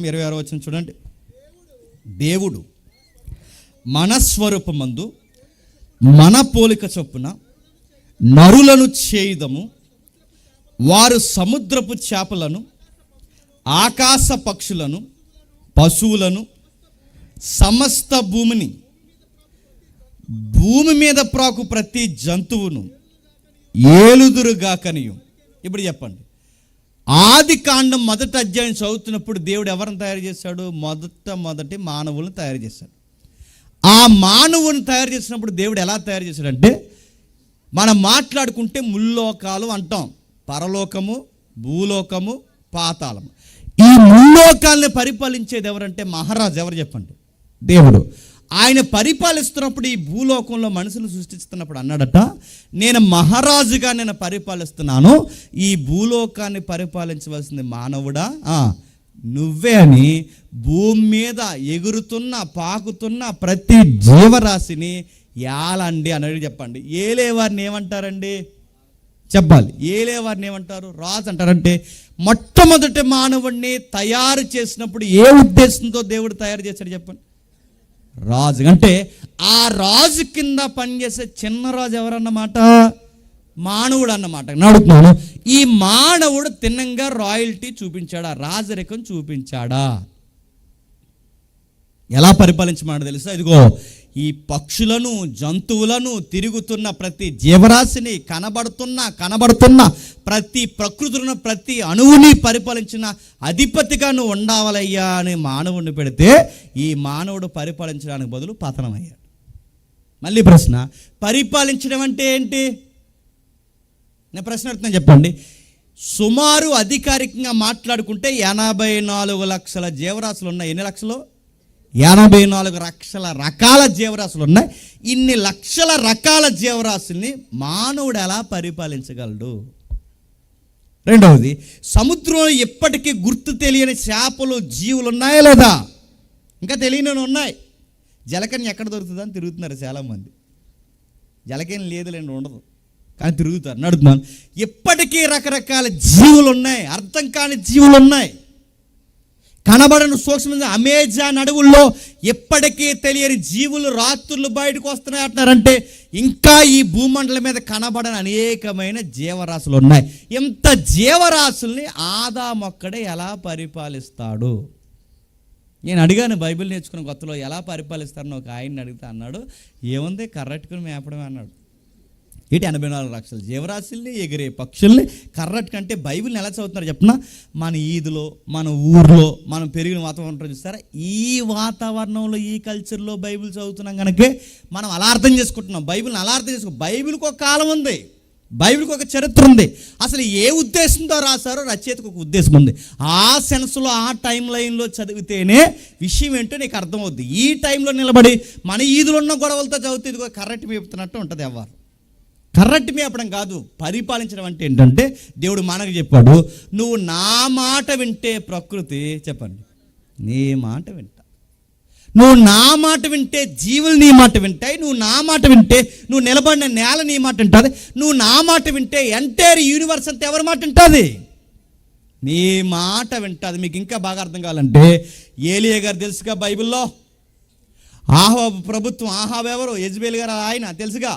Speaker 3: 26వ వచనం చూడండి. దేవుడు మన స్వరూపమందు మన పోలిక చొప్పున నరులను చేయుదము, వారు సముద్రపు చేపలను, ఆకాశ పక్షులను, పశువులను, సమస్త భూమి మీద ప్రాకు ప్రతి జంతువును ఏలుదురుగాకనియు. ఇప్పుడు చెప్పండి, ఆది కాండం మొదటి అధ్యాయం చదువుతున్నప్పుడు దేవుడు ఎవరిని తయారు చేశాడు? మొదటి మానవులను తయారు చేశాడు. ఆ మానవుని తయారు చేసినప్పుడు దేవుడు ఎలా తయారు చేశాడంటే, మనం మాట్లాడుకుంటే ముల్లోకాలు అంటాం, పరలోకము, భూలోకము, పాతాళము. ఈ ముల్లోకాలని పరిపాలించేది ఎవరంటే మహారాజు. ఎవరు చెప్పండి? దేవుడు. ఆయన పరిపాలిస్తున్నప్పుడు ఈ భూలోకంలో మనుషులు సృష్టిస్తున్నప్పుడు అన్నాడట, నేను మహారాజుగా నేను పరిపాలిస్తున్నాను, ఈ భూలోకాన్ని పరిపాలించవలసింది మానవుడా, నువ్వే అని భూమి మీద ఎగురుతున్న పాకుతున్న ప్రతి జీవరాశిని యాలండి అని చెప్పండి. ఏలేవారిని ఏమంటారండి? చెప్పాలి. ఏలేవారిని ఏమంటారు? రాజు అంటారంటే మొట్టమొదటి మానవుడిని తయారు చేసినప్పుడు ఏ ఉద్దేశంతో దేవుడు తయారు చేశాడు చెప్పండి? రాజు. అంటే ఆ రాజు కింద పనిచేసే చిన్న రాజు ఎవరన్నమాట? మానవుడు అన్నమాట. అడుగుతున్నాను, ఈ మానవుడు తిన్నంగా రాయల్టీ చూపించాడా? రాజరికం చూపించాడా? ఎలా పరిపాలించమన్నాడు తెలుసా? ఇదిగో ఈ పక్షులను, జంతువులను, తిరుగుతున్న ప్రతి జీవరాశిని, కనబడుతున్న ప్రతి ప్రకృతులను, ప్రతి అణువుని పరిపాలించిన అధిపతిగా నువ్వు ఉండవలయ్యా అని మానవుడిని పెడితే ఈ మానవుడు పరిపాలించడానికి బదులు పతనమయ్యాడు. మళ్ళీ ప్రశ్న, పరిపాలించడం అంటే ఏంటి? నేను ప్రశ్న అడుగుతున్నాను, చెప్పండి. సుమారు అధికారికంగా మాట్లాడుకుంటే 84 లక్షల జీవరాశులు ఉన్నాయి. ఎన్ని లక్షలు? 84 లక్షల రకాల జీవరాశులు ఉన్నాయి. ఇన్ని లక్షల రకాల జీవరాశుల్ని మానవుడు ఎలా పరిపాలించగలడు? రెండవది, సముద్రంలో ఎప్పటికీ గుర్తు తెలియని చేపలు, జీవులు ఉన్నాయా లేదా? ఇంకా తెలియని ఉన్నాయి. జలకన్య ఎక్కడ దొరుకుతుందని తిరుగుతున్నారు చాలామంది. జలకన్య లేదులేండి, ఉండదు, కానీ తిరుగుతారు. నడుతున్నాను, ఎప్పటికీ రకరకాల జీవులు ఉన్నాయి, అర్థం కాని జీవులు ఉన్నాయి. కనబడని సూక్ష్మంగా అమెజాన్ అడవుల్లో ఎప్పటికీ తెలియని జీవులు రాత్రులు బయటకు వస్తున్నాయి అంటున్నారంటే ఇంకా ఈ భూమండలం మీద కనబడని అనేకమైన జీవరాశులు ఉన్నాయి. ఇంత జీవరాశుల్ని ఆదాము ఒక్కడే ఎలా పరిపాలిస్తాడు? నేను అడిగాను, బైబిల్ నేర్చుకున్న కొత్తలో ఎలా పరిపాలిస్తారని ఒక ఆయన్ని అడిగితే అన్నాడు, ఏముంది కర్రట్టుకుని మేపడమే అన్నాడు. 84 లక్షల జీవరాశుల్ని, ఎగిరే పక్షుల్ని కర్రట్టుకంటే బైబిల్ని ఎలా చదువుతున్నారు చెప్పిన? మన ఈదులో, మన ఊర్లో, మనం పెరిగిన వాతావరణం చూస్తారా, ఈ వాతావరణంలో, ఈ కల్చర్లో బైబిల్ చదువుతున్నాం కనుకే మనం అలా అర్థం చేసుకుంటున్నాం. బైబిల్ని అలా అర్థం చేసుకో. బైబిల్కి ఒక కాలం ఉంది, బైబిల్కి ఒక చరిత్ర ఉంది. అసలు ఏ ఉద్దేశంతో రాశారో రచయితకు ఒక ఉద్దేశం ఉంది. ఆ సెన్స్లో, ఆ టైం లైన్లో చదివితేనే విషయం ఏంటో నీకు అర్థమవుద్ది. ఈ టైంలో నిలబడి మన ఈదులో ఉన్న గొడవలతో చదివితే ఇదిగో కర్రట్టి మేపుతున్నట్టు ఉంటుంది. ఎవరు కర్రట్టి మేపడం కాదు, పరిపాలించడం అంటే ఏంటంటే దేవుడు మనకు చెప్పాడు, నువ్వు నా మాట వింటే ప్రకృతి, చెప్పండి, నీ మాట వింటా. నువ్వు నా మాట వింటే జీవులు నీ మాట వింటాయి. నువ్వు నా మాట వింటే నువ్వు నిలబడిన నేల నీ మాట వింటుంది. నువ్వు నా మాట వింటే ఎంటైర్ యూనివర్స్ అంతా ఎవరి మాట వింటుంది? నీ మాట వింటుంది. మీకు ఇంకా బాగా అర్థం కావాలంటే ఏలియా గారు తెలుసుగా బైబిల్లో. ఆహాబు ప్రభుత్వం, ఆహాబు ఎవరు? యెజబేల్ గారు ఆయన తెలుసుగా.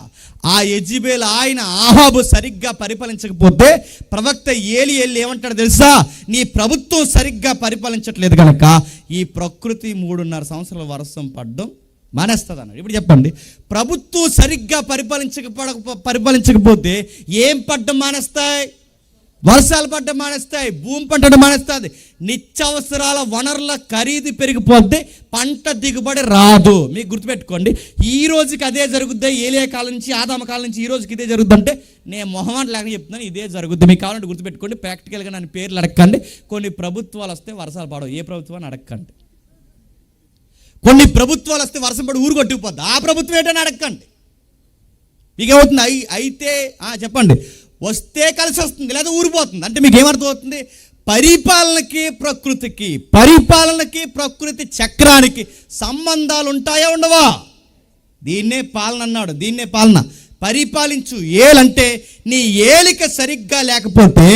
Speaker 3: ఆ యెజబేల్ ఆయన ఆహాబు సరిగ్గా పరిపాలించకపోతే ప్రవక్త ఏలి ఏమంటాడు తెలుసా? నీ ప్రభుత్వం సరిగ్గా పరిపాలించట్లేదు కనుక ఈ ప్రకృతి 3.5 సంవత్సరాల వర్షం పడడం మానేస్తుంది అన్నాడు. ఇప్పుడు చెప్పండి, ప్రభుత్వం సరిగ్గా పరిపాలించకపోతే ఏం పడ్డం మానేస్తాయి? వర్షాలు పడ్డం మానేస్తాయి, భూమి పంటడం మానేస్తుంది, నిత్యావసరాల వనరుల ఖరీదు పెరిగిపోద్ది, పంట దిగుబడి రాదు. మీకు గుర్తుపెట్టుకోండి, ఈ రోజుకి అదే జరుగుద్ది. ఏలియా కాలం నుంచి, ఆదాము కాలం నుంచి ఈ రోజుకి ఇదే జరుగుద్ది. అంటే నేను మొహమాట లేక చెప్తున్నాను, ఇదే జరుగుద్ది. మీకు కావాలంటే గుర్తుపెట్టుకోండి. ప్రాక్టికల్గా నన్ను పేర్లు అడగండి. కొన్ని ప్రభుత్వాలు వస్తే వర్షాలు పడవు, ఏ ప్రభుత్వాన్ని అడగండి. కొన్ని ప్రభుత్వాలు వస్తే వర్షం పడి ఊరు కొట్టుకుపోద్ది, ఆ ప్రభుత్వం ఏంటని అడగండి. మీకు ఏమవుతుంది? అయితే చెప్పండి, వస్తే కలిసి వస్తుంది, లేదా ఊరిపోతుంది. అంటే మీకు ఏమర్థం అవుతుంది? పరిపాలనకి ప్రకృతి చక్రానికి సంబంధాలు ఉంటాయా ఉండవా? దీన్నే పాలన అన్నాడు. దీన్నే పాలన. పరిపాలించు. ఏలంటే నీ ఏలిక సరిగ్గా లేకపోతే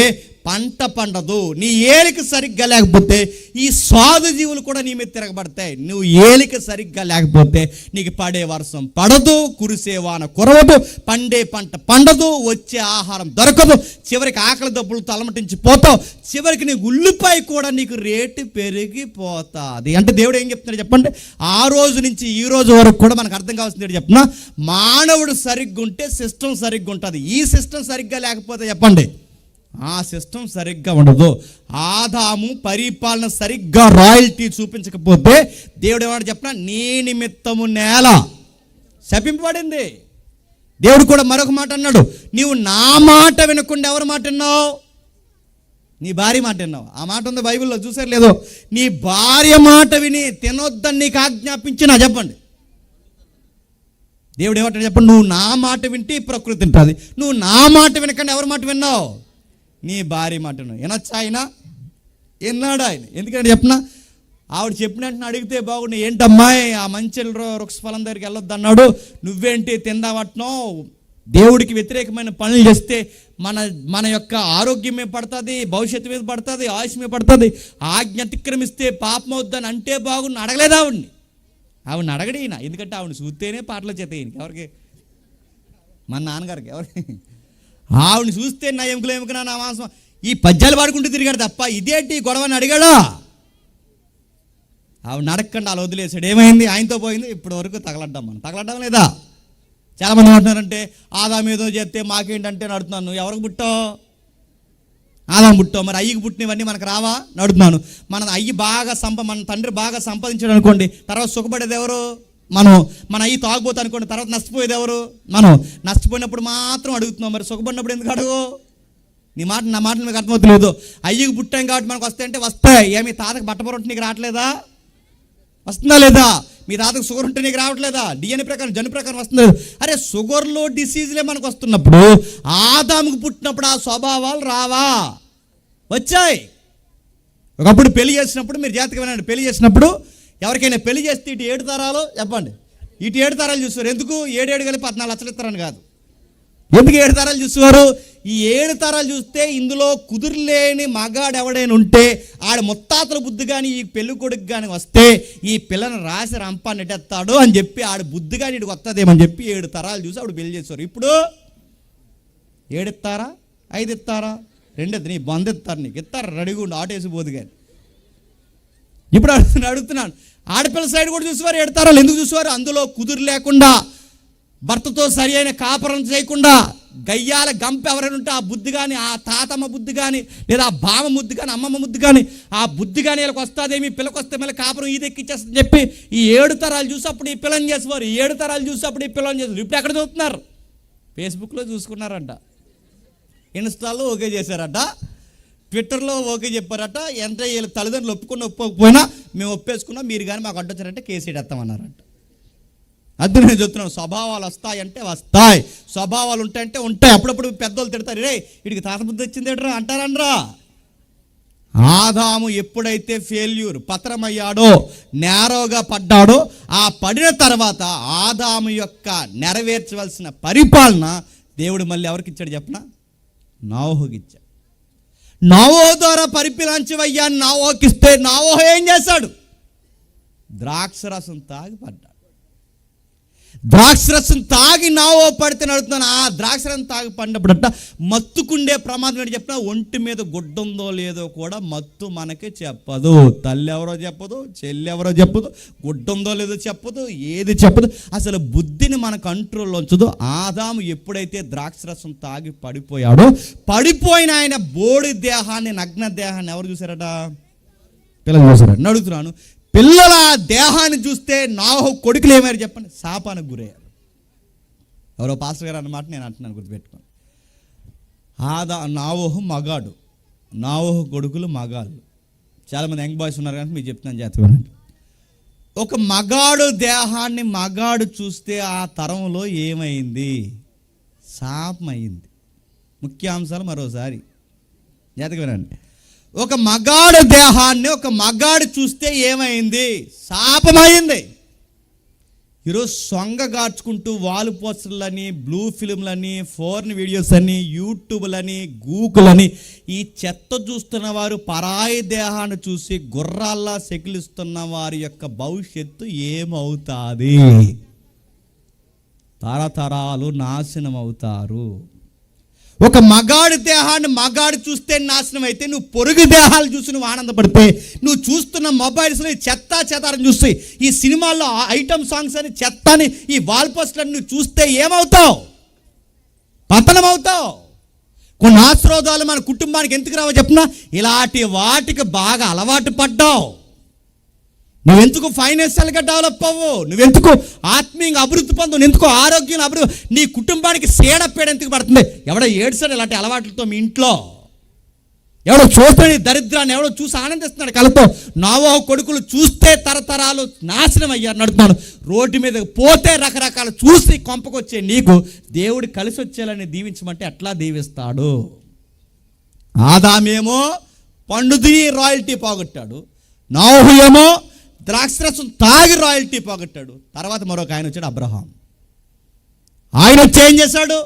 Speaker 3: పంట పండదు. నీ ఏలిక సరిగ్గా లేకపోతే ఈ సాధు జీవులు కూడా నీ మీద తిరగబడతాయి. నువ్వు ఏలిక సరిగ్గా లేకపోతే నీకు పడే వర్షం పడదు, కురిసే వాన కురవదు, పండే పంట పండదు, వచ్చే ఆహారం దొరకదు, చివరికి ఆకలి దప్పులు తలమటించి పోతావు, చివరికి నీకు ఉల్లిపాయ కూడా నీకు రేటు పెరిగిపోతుంది. అంటే దేవుడు ఏం చెప్తున్నాడు చెప్పండి? ఆ రోజు నుంచి ఈ రోజు వరకు కూడా మనకు అర్థం కావాల్సింది చెప్తున్నా, మానవుడు సరిగ్గా ఉంటే సిస్టమ్ సరిగ్గా ఉంటుంది. ఈ సిస్టమ్ సరిగ్గా లేకపోతే చెప్పండి ఆ సిస్టమ్ సరిగ్గా ఉండదు. ఆదాము పరిపాలన సరిగ్గా రాయల్టీ చూపించకపోతే దేవుడు ఏమన్నా చెప్పినా, నీ నిమిత్తము నేల శపింపబడింది. దేవుడు కూడా మరొక మాట అన్నాడు, నీవు నా మాట వినకుండా ఎవరి మాట విన్నావు? నీ భార్య మాట విన్నావు. ఆ మాట ఉంది బైబిల్లో, చూసారు లేదో? నీ భార్య మాట విని తినొద్దని నీకు ఆజ్ఞాపించినా చెప్పండి. దేవుడు ఏమంటాడు చెప్పండి? నువ్వు నా మాట వింటే ప్రకృతి ఉంటుంది. నువ్వు నా మాట వినకుండా ఎవరి మాట విన్నావు? నీ భార్య మాట విన్నావు. వినొచ్చా ఆయన? విన్నాడు ఆయన. ఎందుకంటే చెప్పినా, ఆవిడ చెప్పినట్టు అడిగితే బాగుండు. ఏంటమ్మాయి ఆ మంచి వృక్షఫలం దగ్గరికి వెళ్ళొద్దు అన్నాడు, నువ్వేంటి తిందామట్నో? దేవుడికి వ్యతిరేకమైన పనులు చేస్తే మన యొక్క ఆరోగ్యం మీద పడుతుంది, భవిష్యత్తు మీద పడుతుంది, ఆయుష్ మీద పడుతుంది. ఆజ్ఞ అతిక్రమిస్తే పాపం అవుద్దని అంటే బాగుండు. అడగలేదు ఆవిడని అడగడు ఈయన. ఎందుకంటే ఆవిడని చూస్తేనే పాటలు చేత ఈయనకి. ఎవరికి? మన నాన్నగారికి. ఎవరికి? ఆవిడని చూస్తే నా ఎముకనా నా మాంసం, ఈ పద్యాలు పాడుకుంటూ తిరిగాడు తప్ప ఇదేంటి గొడవని అడిగాడా? ఆవిడ అడగకుండా అలా వదిలేసాడు. ఏమైంది? ఆయనతో పోయింది. ఇప్పటి వరకు తగలడ్డాం లేదా? చాలామంది అంటున్నారంటే ఆదాము ఏదో చేస్తే మాకేంటంటే నడుతున్నాను. నువ్వు ఎవరికి పుట్టావు? ఆదాము పుట్టావు. మరి అయ్యకి పుట్టినవన్నీ మనకు రావా? నడుతున్నాను. మన తండ్రి బాగా సంపాదించాడు అనుకోండి, తర్వాత సుఖపడేది ఎవరు? మన అయ్యి తాగుపోతా అనుకోండి, తర్వాత నష్టపోయేది ఎవరు? మనం. నష్టపోయినప్పుడు మాత్రం అడుగుతున్నాం, మరి సుఖపడినప్పుడు ఎందుకు అడుగు? నా మాటలు మీకు అర్థమవుతలేదు. అయ్యకి పుట్టాం కాబట్టి మనకు వస్తాయంటే వస్తాయి. ఏమి తాతకు బట్టపొర ఉంటే నీకు రావట్లేదా? వస్తుందా లేదా? మీ తాతకు షుగర్ ఉంటే నీకు రావట్లేదా? డిఎన్ఏ ప్రకారం జన్యు ప్రకారం వస్తుంది. అరే షుగర్లో డిసీజ్లే మనకు వస్తున్నప్పుడు ఆదాముకు పుట్టినప్పుడు ఆ స్వభావాలు రావా? వచ్చాయి. ఒకప్పుడు పెళ్లి చేసినప్పుడు, మీరు జాగ్రత్తగా వినండి, పెళ్లి చేసినప్పుడు ఎవరికైనా పెళ్లి చేస్తే ఇటు 7 తరాలు చెప్పండి, ఇటు 7 తరాలు చూస్తారు. ఎందుకు? 7 కలిపి 14 లక్షలు ఇస్తారని కాదు. ఎందుకు 7 తరాలు చూసేవారు? ఈ 7 తరాలు చూస్తే ఇందులో కుదురులేని మగాడు ఎవడైనా ఉంటే ఆడ ముత్తాతల బుద్ధి కానీ ఈ పెళ్లి కొడుకు కానీ వస్తే ఈ పిల్లని రాసి రంపాన్ని నెట్టేస్తాడు అని చెప్పి ఆడ బుద్ధి కానీ ఇటు వస్తుందేమని చెప్పి 7 తరాలు చూసి ఆవిడ పెళ్లి చేసేవారు. ఇప్పుడు 7 ఇస్తారా? 5 ఇస్తారా? 2 ఇస్తారు. నీ బంద్ ఇస్తారు, నీకు ఇస్తారు, రెడీగా ఉండి ఆటేసి పోదు. కానీ ఇప్పుడు అడుగుతున్నాను, ఆడపిల్ల సైడ్ కూడా చూసేవారు 7 తరాలు. ఎందుకు చూసేవారు? అందులో కుదురు లేకుండా, భర్తతో సరి అయిన కాపురం చేయకుండా, గయ్యాల గంప ఎవరైనా ఉంటే ఆ బుద్ధి కానీ, ఆ తాతమ్మ బుద్ధి కానీ, లేదా ఆ బామ బుద్ధి కానీ, అమ్మమ్మ బుద్ధి కానీ, ఆ బుద్ధి కానీ వీళ్ళకి వస్తుందేమి, పిల్లకి వస్తే మళ్ళీ కాపురం ఇది ఎక్కిచ్చేస్తుందని చెప్పి ఈ 7 తరాలు చూసి అప్పుడు ఈ పిల్లని చేసేవారు. ఈ 7 తరాలు చూసి అప్పుడు ఈ పిల్లని చేసేవారు. ఇప్పుడు ఎక్కడ చూస్తున్నారు? ఫేస్బుక్లో చూసుకున్నారంట, ఇన్స్టాల్లో ఓకే చేశారట, ట్విట్టర్లో ఓకే చెప్పారట. ఎంత వీళ్ళ తల్లిదండ్రులు ఒప్పుకోకపోయినా మేము ఒప్పేసుకున్నాం, మీరు కానీ మాకు అడ్డొచ్చారంటే కేసు ఎడతామన్నారంట. అది నేను చెప్తున్నాను, స్వభావాలు వస్తాయంటే వస్తాయి, స్వభావాలు ఉంటాయంటే ఉంటాయి. అప్పుడప్పుడు పెద్దోళ్ళు తిడతారు, రే వీడికి తాత బుద్ధి వచ్చింది ఏంట్రా అంటారనరా. ఆదాము ఎప్పుడైతే పతనమయ్యాడో, నేరోగా పడ్డాడో, ఆ పడిన తర్వాత ఆదాము యొక్క నెరవేర్చవలసిన పరిపాలన దేవుడు మళ్ళీ ఎవరికి ఇచ్చాడు చెప్పనా? నోవహుకి ఇచ్చాడు. నోవహు ద్వారా పరిపాలించవయ్యా నోవహుకిస్తే నోవహు ఏం చేశాడు? ద్రాక్షరసం తాగి పడ్డాడు. ద్రాక్షరసం తాగి నోవహు పడితే నడుతున్నాను. ఆ ద్రాక్షరసం తాగి పడినప్పుడట మత్తుకుండే ప్రమాదం ఏంటి చెప్పినా, ఒంటి మీద గుడ్డ ఉందో లేదో కూడా మత్తు మనకి చెప్పదు. తల్లి ఎవరో చెప్పదు, చెల్లి ఎవరో చెప్పదు, గుడ్డ ఉందో లేదో చెప్పదు, ఏది చెప్పదు. అసలు బుద్ధిని మన కంట్రోల్లో ఉంచదు. ఆదాము ఎప్పుడైతే ద్రాక్షరసం తాగి పడిపోయాడో, పడిపోయిన ఆయన బోడి దేహాన్ని, నగ్న దేహాన్ని ఎవరు చూసారట? పిల్లలు చూసారట. అడుగుతున్నాను, పిల్లల దేహాన్ని చూస్తే నోవహు కొడుకులు ఏమారు చెప్పండి? శాపానికి గురయ్యారు. ఎవరో పాస్టర్ గారు అన్నమాట నేను అంటున్నాను, గుర్తుపెట్టుకోండి. నోవహు మగాడు, నోవహు కొడుకులు మగాళ్ళు. చాలామంది యంగ్ బాయ్స్ ఉన్నారు కానీ మీకు చెప్తున్నాను జాగ్రత్తగా. ఒక మగాడు దేహాన్ని మగాడు చూస్తే ఆ తరంలో ఏమైంది? శాపం అయింది. ముఖ్యాంశాలు మరోసారి జాగ్రత్తగా వినండి. ఒక మగాడు దేహాన్ని ఒక మగాడు చూస్తే ఏమైంది? శాపమైంది. ఈరోజు సొంగగార్చుకుంటూ వాల్ పోస్టర్లని, బ్లూ ఫిల్మ్లని, ఫోర్న్ వీడియోస్ అని, యూట్యూబ్లని, గూగులని ఈ చెత్త చూస్తున్న వారు పరాయి దేహాన్ని చూసి గుర్రాల్లా సెకిలిస్తున్న వారి యొక్క భవిష్యత్తు ఏమవుతుంది? తరతరాలు నాశనం అవుతారు. ఒక మగాడి దేహాన్ని మగాడు చూస్తే నాశనం అయితే, నువ్వు పొరుగు దేహాలు చూసి నువ్వు ఆనందపడితే, నువ్వు చూస్తున్న మొబైల్స్లో ఈ చెత్తాన్ని చూసి, ఈ సినిమాల్లో ఐటమ్ సాంగ్స్ అని చెత్తని ఈ వాల్ పోస్టర్ని నువ్వు చూస్తే ఏమవుతావు? పతనం అవుతావు. కొన్ని ఆశీర్వాదాలు మన కుటుంబానికి ఎందుకు రావో చెప్పినా, ఇలాంటి వాటికి బాగా అలవాటు పడ్డావు. నువ్వెందుకు ఫైనాన్షియల్గా డెవలప్ అవ్వు? నువ్వెందుకు ఆత్మీయంగా అభివృద్ధి పొందు? ఎందుకు ఆరోగ్యం అభివృద్ధి? నీ కుటుంబానికి సేడపేడ ఎందుకు పడుతుంది? ఎవడో ఏడ్చాడు ఇలాంటి అలవాట్లతో మీ ఇంట్లో? ఎవడో చూస్తాడు ఈ దరిద్రాన్ని, ఎవడో చూసి ఆనందిస్తున్నాడు కలతో. నావో కొడుకులు చూస్తే తరతరాలు నాశనం అయ్యారు నడుతున్నాను. రోడ్డు మీద పోతే రకరకాల చూసి కొంపకొచ్చే నీకు దేవుడు కలిసి వచ్చేయాలని దీవించమంటే ఎట్లా దీవిస్తాడు? ఆదామేమో పండు తిని రాయల్టీ పోగొట్టాడు, నోహు ఏమో ద్రాక్షరసం తాగి రాయల్టీ పోగొట్టాడు. తర్వాత మరొక ఆయన వచ్చాడు, అబ్రహాం. ఆయన వచ్చి ఏం చేశాడు?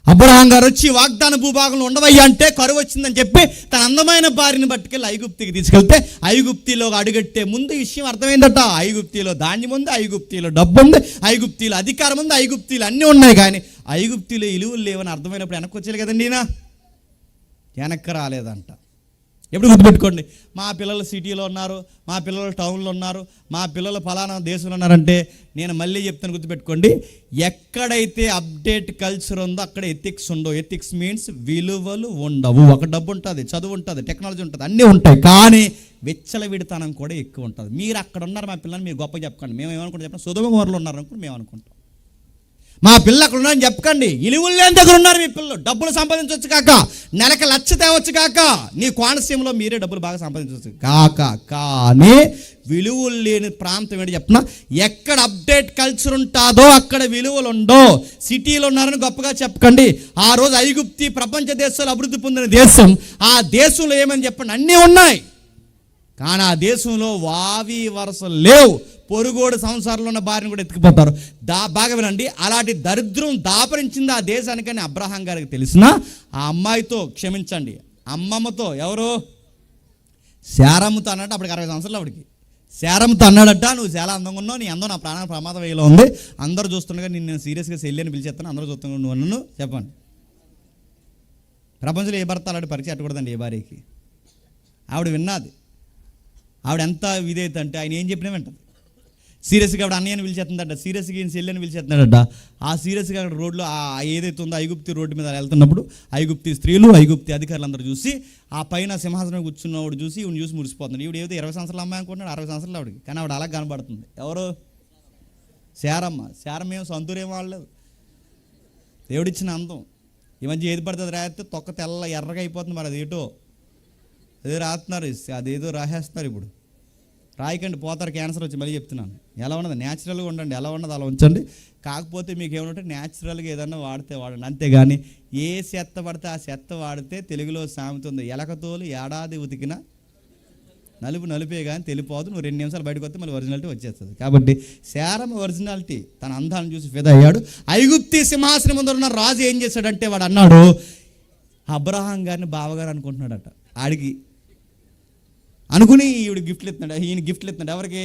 Speaker 3: అబ్రహాం గారు వచ్చి వాగ్దాన భూభాగంలో ఉండవయ్యా అంటే కరువు వచ్చిందని చెప్పి తన అందమైన భార్యని పట్టుకెళ్ళి ఐగుప్తికి తీసుకెళ్తే, ఐగుప్తిలో అడుగట్టే ముందు ఈ విషయం అర్థమైందట. ఐగుప్తిలో ధాన్యం ఉంది, ఐగుప్తిలో డబ్బు ఉంది, ఐగుప్తిలో అధికారం ఉంది, ఐగుప్తిలో అన్నీ ఉన్నాయి. కానీ ఐగుప్తిలో ఇలువలు లేవని అర్థమైనప్పుడు వెనక్కి వచ్చేది కదండి. ఈయన వెనక్కి రాలేదంట. ఎప్పుడు గుర్తుపెట్టుకోండి, మా పిల్లలు సిటీలో ఉన్నారు, మా పిల్లలు టౌన్లో ఉన్నారు, మా పిల్లలు ఫలానా దేశంలో ఉన్నారంటే, నేను మళ్ళీ చెప్తాను గుర్తుపెట్టుకోండి, ఎక్కడైతే అప్డేట్ కల్చర్ ఉందో అక్కడ ఎథిక్స్ ఉండవు. ఎథిక్స్ మీన్స్ విలువలు ఉండవు. ఒక డబ్బు ఉంటుంది, చదువు ఉంటుంది, టెక్నాలజీ ఉంటుంది, అన్నీ ఉంటాయి. కానీ విచ్చలవిడితనం కూడా ఎక్కువ ఉంటుంది. మీరు అక్కడ ఉన్నారు, మా పిల్లల్ని మీరు గొప్పగా చెప్పకండి. మేము ఏమనుకుంటాం చెప్పండి, సొదొమ గొమొర్రాలో ఉన్నారు అనుకుంటే మేము అనుకుంటాం. మా పిల్లలు అక్కడ ఉన్నారని చెప్పకండి. ఇలువలు లేని దగ్గర ఉన్నారు మీ పిల్లలు. డబ్బులు సంపాదించవచ్చు కాక, నెలకు 1,00,000 తేవచ్చు కాక, నీ కోనసీమలో మీరే డబ్బులు బాగా సంపాదించవచ్చు కాక, కానీ విలువలు లేని ప్రాంతం ఏంటి చెప్పిన, ఎక్కడ అప్డేట్ కల్చర్ ఉంటుందో అక్కడ విలువలు ఉండో. సిటీలో ఉన్నారని గొప్పగా చెప్పకండి. ఆ రోజు ఐగుప్తి ప్రపంచ దేశాలు అభివృద్ధి పొందిన దేశం. ఆ దేశంలో ఏమని చెప్పండి, అన్నీ ఉన్నాయి. కానీ ఆ దేశంలో వావి వరసలు లేవు. పొరుగోడు సంసారంలో ఉన్న భార్యను కూడా ఎత్తుకుపోతారు. బాగా వినండి, అలాంటి దరిద్రం దాపరించింది ఆ దేశానికని అబ్రహాం గారికి తెలిసిన ఆ అమ్మాయితో, క్షమించండి అమ్మమ్మతో, ఎవరు శారమ్మతో అన్నట్టు, అప్పటికి 60 సంవత్సరాలు ఆవిడికి. శారమ్మతో అన్నాడట, నువ్వు చాలా అందంగా ఉన్నావు, నీ అందం నా ప్రాణ ప్రమాదం వేయలో ఉంది, అందరూ చూస్తుండగా నేను సీరియస్గా సెల్లి అని పిలిచేస్తాను, అందరూ చూస్తున్నావు, నువ్వు నన్ను చెప్పండి. ప్రపంచంలో ఏ భర్త అలాంటి పరిచయం అట్టకూడదండి ఏ భార్యకి. ఆవిడ విన్నది. ఆవిడ ఎంత విధేయత అంటే ఆయన ఏం చెప్పినా వింటది. సీరియస్గా ఆవిడ అన్నయ్యని పిలిచేస్తుందట, సీరియస్గా ఈయన చెల్లెని పిలిచేస్తున్నాడట. ఆ సీరియస్గా అక్కడ రోడ్లో ఏదైతే ఉందో ఐగుప్తి రోడ్డు మీద వెళ్తున్నప్పుడు ఐగుప్తి స్త్రీలు, ఐగుప్తి అధికారులు అందరూ చూసి, ఆ పైన సింహాసనం కూర్చున్నవాడు చూసి ఈవిడ చూసి మురిసిపోతున్నాడు. ఈవిడ ఏదో 20 సంవత్సరాల అమ్మాయి అనుకుంటున్నాడు, 60 సంవత్సరాలు ఆవిడకి. కానీ ఆవిడ అలా కనబడుతుంది. ఎవరు? శారమ్మ. శారమ్మ ఏమో సొంతూరేమో వాళ్ళలేదు, దేవుడిచ్చిన అందం. ఈ మధ్య ఏది పడుతుంది రాస్తే తొక్క తెల్ల ఎర్రగా అయిపోతుంది. మరి అది ఏటో అదే రాస్తున్నారు, అదేదో రాసేస్తున్నారు. ఇప్పుడు రాయకండి, పోతారు, క్యాన్సర్ వచ్చి. మళ్ళీ చెప్తున్నాను, ఎలా ఉన్నది న్యాచురల్గా ఉండండి, ఎలా ఉన్నది అలా ఉంచండి. కాకపోతే మీకు ఏమంటే న్యాచురల్గా ఏదన్నా వాడితే వాడండి, అంతేగాని ఏ చెత్త పడితే ఆ చెత్త వాడితే తెలుగులో సామెత ఉంది, ఎలకతోలు ఏడాది ఉతికిన నలుపు నలుపే కానీ తెలిపోదు, నువ్వు 2 నిమిషాలు బయటకు వస్తే మళ్ళీ ఒరిజినాలిటీ వచ్చేస్తుంది. కాబట్టి శారమ్మ ఒరిజినాలిటీ తన అందాన్ని చూసి ఫిదా అయ్యాడు. ఐగుప్తి సింహాసనం ముందు ఉన్న రాజు ఏం చేశాడంటే, వాడు అన్నాడు, అబ్రహాం గారిని బావగారు అనుకుంటున్నాడట. ఆడికి అనుకుని ఈవిడ గిఫ్ట్లు ఇస్తున్నాడు, ఈయన గిఫ్ట్లు ఇస్తున్నాడు. ఎవరికి?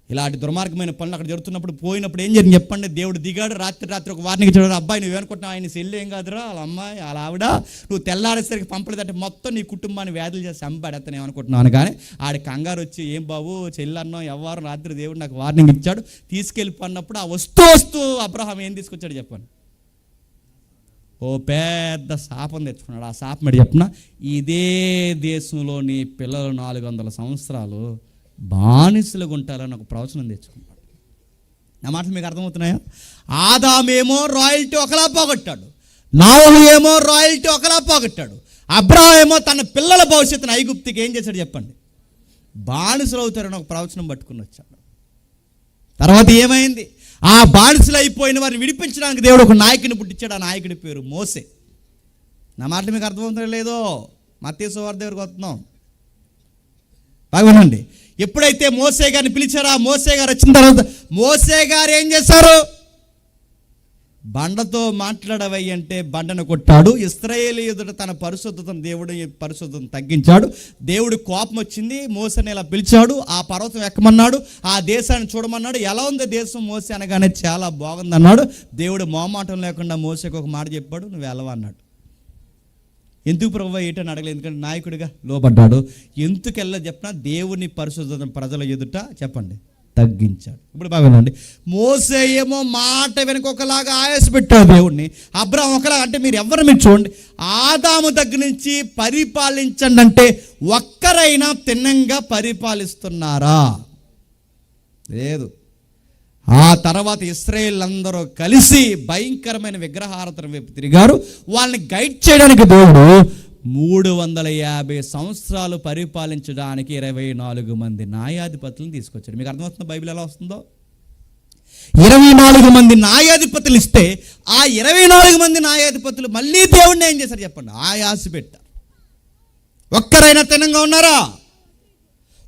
Speaker 3: ఇలాంటి దుర్మార్గమైన పనులు అక్కడ జరుగుతున్నప్పుడు పోయినప్పుడు ఏం జరిగింది చెప్పండి. దేవుడు దిగాడు, రాత్రి ఒక వార్నింగ్ ఇచ్చాడు, అబ్బాయి నువ్వేనుకుంటున్నావు, ఆయన సెల్లు ఏం కాదురా, వాళ్ళ అమ్మాయి వాళ్ళ ఆవిడ, నువ్వు తెల్లారేసరికి పంపలేదంటే మొత్తం నీ కుటుంబాన్ని వ్యాధులు చేసి చంపాడేస్తాను ఏమనుకుంటున్నాను. కానీ ఆడి కంగారు వచ్చి, ఏం బాబు చెల్లన్నో ఎవరు, రాత్రి దేవుడు నాకు వార్నింగ్ ఇచ్చాడు తీసుకెళ్ళిపోన్నప్పుడు ఆ వస్తూ అబ్రహాం ఏం తీసుకొచ్చాడు చెప్పండి, ఓ పెద్ద శాపం తెచ్చుకున్నాడు. ఆ శాపం ఏంటి చెప్పిన, ఇదే దేశంలోని పిల్లలు 400 సంవత్సరాలు బానిసలుగా ఉంటారని ఒక ప్రవచనం తెచ్చుకున్నాడు. నా మాటలు మీకు అర్థమవుతున్నాయా? ఆదామేమో రాయల్టీ ఒకలా పోగొట్టాడు, నోహు ఏమో రాయల్టీ ఒకలా పోగొట్టాడు, అబ్రహాం ఏమో తన పిల్లల భవిష్యత్తును ఐగుప్తికి ఏం చేశాడు చెప్పండి, బానిసలు అవుతారని ఒక ప్రవచనం పట్టుకుని వచ్చాడు. తర్వాత ఏమైంది? ఆ బానిసలు అయిపోయిన వారిని విడిపించడానికి దేవుడు ఒక నాయకుని పుట్టించాడు. ఆ నాయకుడి పేరు మోసే. నా మాటలు మీకు అర్థమవుతుందో లేదో? మత్తయి సువార్త దగ్గరికి వస్తున్నాం. బాగునండి. ఎప్పుడైతే మోసే గారిని పిలిచారో ఆ మోసే గారు వచ్చిన తర్వాత మోసే గారు ఏం చేశారు? బండతో మాట్లాడవయ్యి అంటే బండను కొట్టాడు. ఇశ్రాయేలు ఎదుట తన పరిశుద్ధతను దేవుడు పరిశుద్ధతను తగ్గించాడు. దేవుడు కోపం వచ్చింది. మోసని ఇలా పిలిచాడు. ఆ పర్వతం ఎక్కమన్నాడు, ఆ దేశాన్ని చూడమన్నాడు. ఎలా ఉంది దేశం మోసే అనగానే చాలా బాగుంది అన్నాడు. దేవుడు మోమాటం లేకుండా మోసేకి ఒక మాట చెప్పాడు, నువ్వు వెళ్ళవా అన్నాడు. ఎందుకు ప్రభువా ఏంటని అడగలేదు, ఎందుకంటే నాయకుడిగా లోబడ్డాడు. ఎందుకు వెళ్ళ చెప్పినా దేవుని పరిశుద్ధతను ప్రజల ఎదుట చెప్పండి తగ్గించాడు. ఇప్పుడు బాగుందండి. మోసే ఏమో మాట వెనుక ఒకలాగా ఆయాస పెట్టాడు దేవుడిని, అబ్రాహాం ఒకలాగా. అంటే మీరు చూడండి, ఆదాము దగ్గర నుంచి పరిపాలించండి అంటే ఒక్కరైనా తిన్నంగా పరిపాలిస్తున్నారా? లేదు. ఆ తర్వాత ఇశ్రాయేల్ అందరూ కలిసి భయంకరమైన విగ్రహారాధన వైపు తిరిగారు. వాళ్ళని గైడ్ చేయడానికి దేవుడు 350 సంవత్సరాలు పరిపాలించడానికి 24 మంది న్యాయాధిపతులను తీసుకొచ్చాడు. మీకు అర్థమవుతుందో బైబిల్ ఎలా వస్తుందో? 24 మంది న్యాయాధిపతులు ఇస్తే ఆ 24 మంది న్యాయాధిపతులు మళ్ళీ దేవుడిని ఏం చేశారు చెప్పండి? ఆయాస పెట్టారు. ఒక్కరైనా తినంగా ఉన్నారా?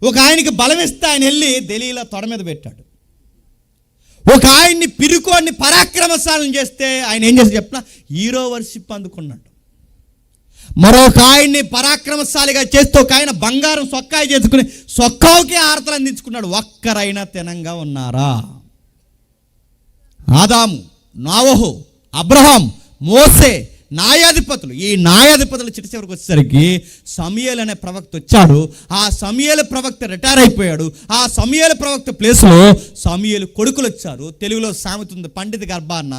Speaker 3: ఒక ఆయనకి బలం ఇస్తే ఆయన వెళ్ళి దెలీలా తొడ మీద పెట్టాడు. ఒక ఆయన్ని పిరుకోని పరాక్రమశాలను చేస్తే ఆయన ఏం చేసి చెప్పిన హీరో వర్షిప్ అందుకున్నాడు. మరొక ఆయన్ని పరాక్రమశాలిగా చేస్తూ ఒక ఆయన బంగారం సొక్కాయి చేసుకుని సొక్కావుకే ఆరతలు అందించుకున్నాడు. ఒక్కరైనా తినంగా ఉన్నారా? ఆదాము, నోవహు, అబ్రహాం, మోసే, న్యాయాధిపతులు. ఈ న్యాయాధిపతులు చిట్ట చివరికి వచ్చేసరికి సమూయేలు అనే ప్రవక్త వచ్చాడు. ఆ సమూయేలు ప్రవక్త రిటైర్ అయిపోయాడు. ఆ సమూయేలు ప్రవక్త ప్లేస్లో సమూయేలు కొడుకులు వచ్చారు. తెలుగులో సామెత ఉంది, పండిత గర్భాన్న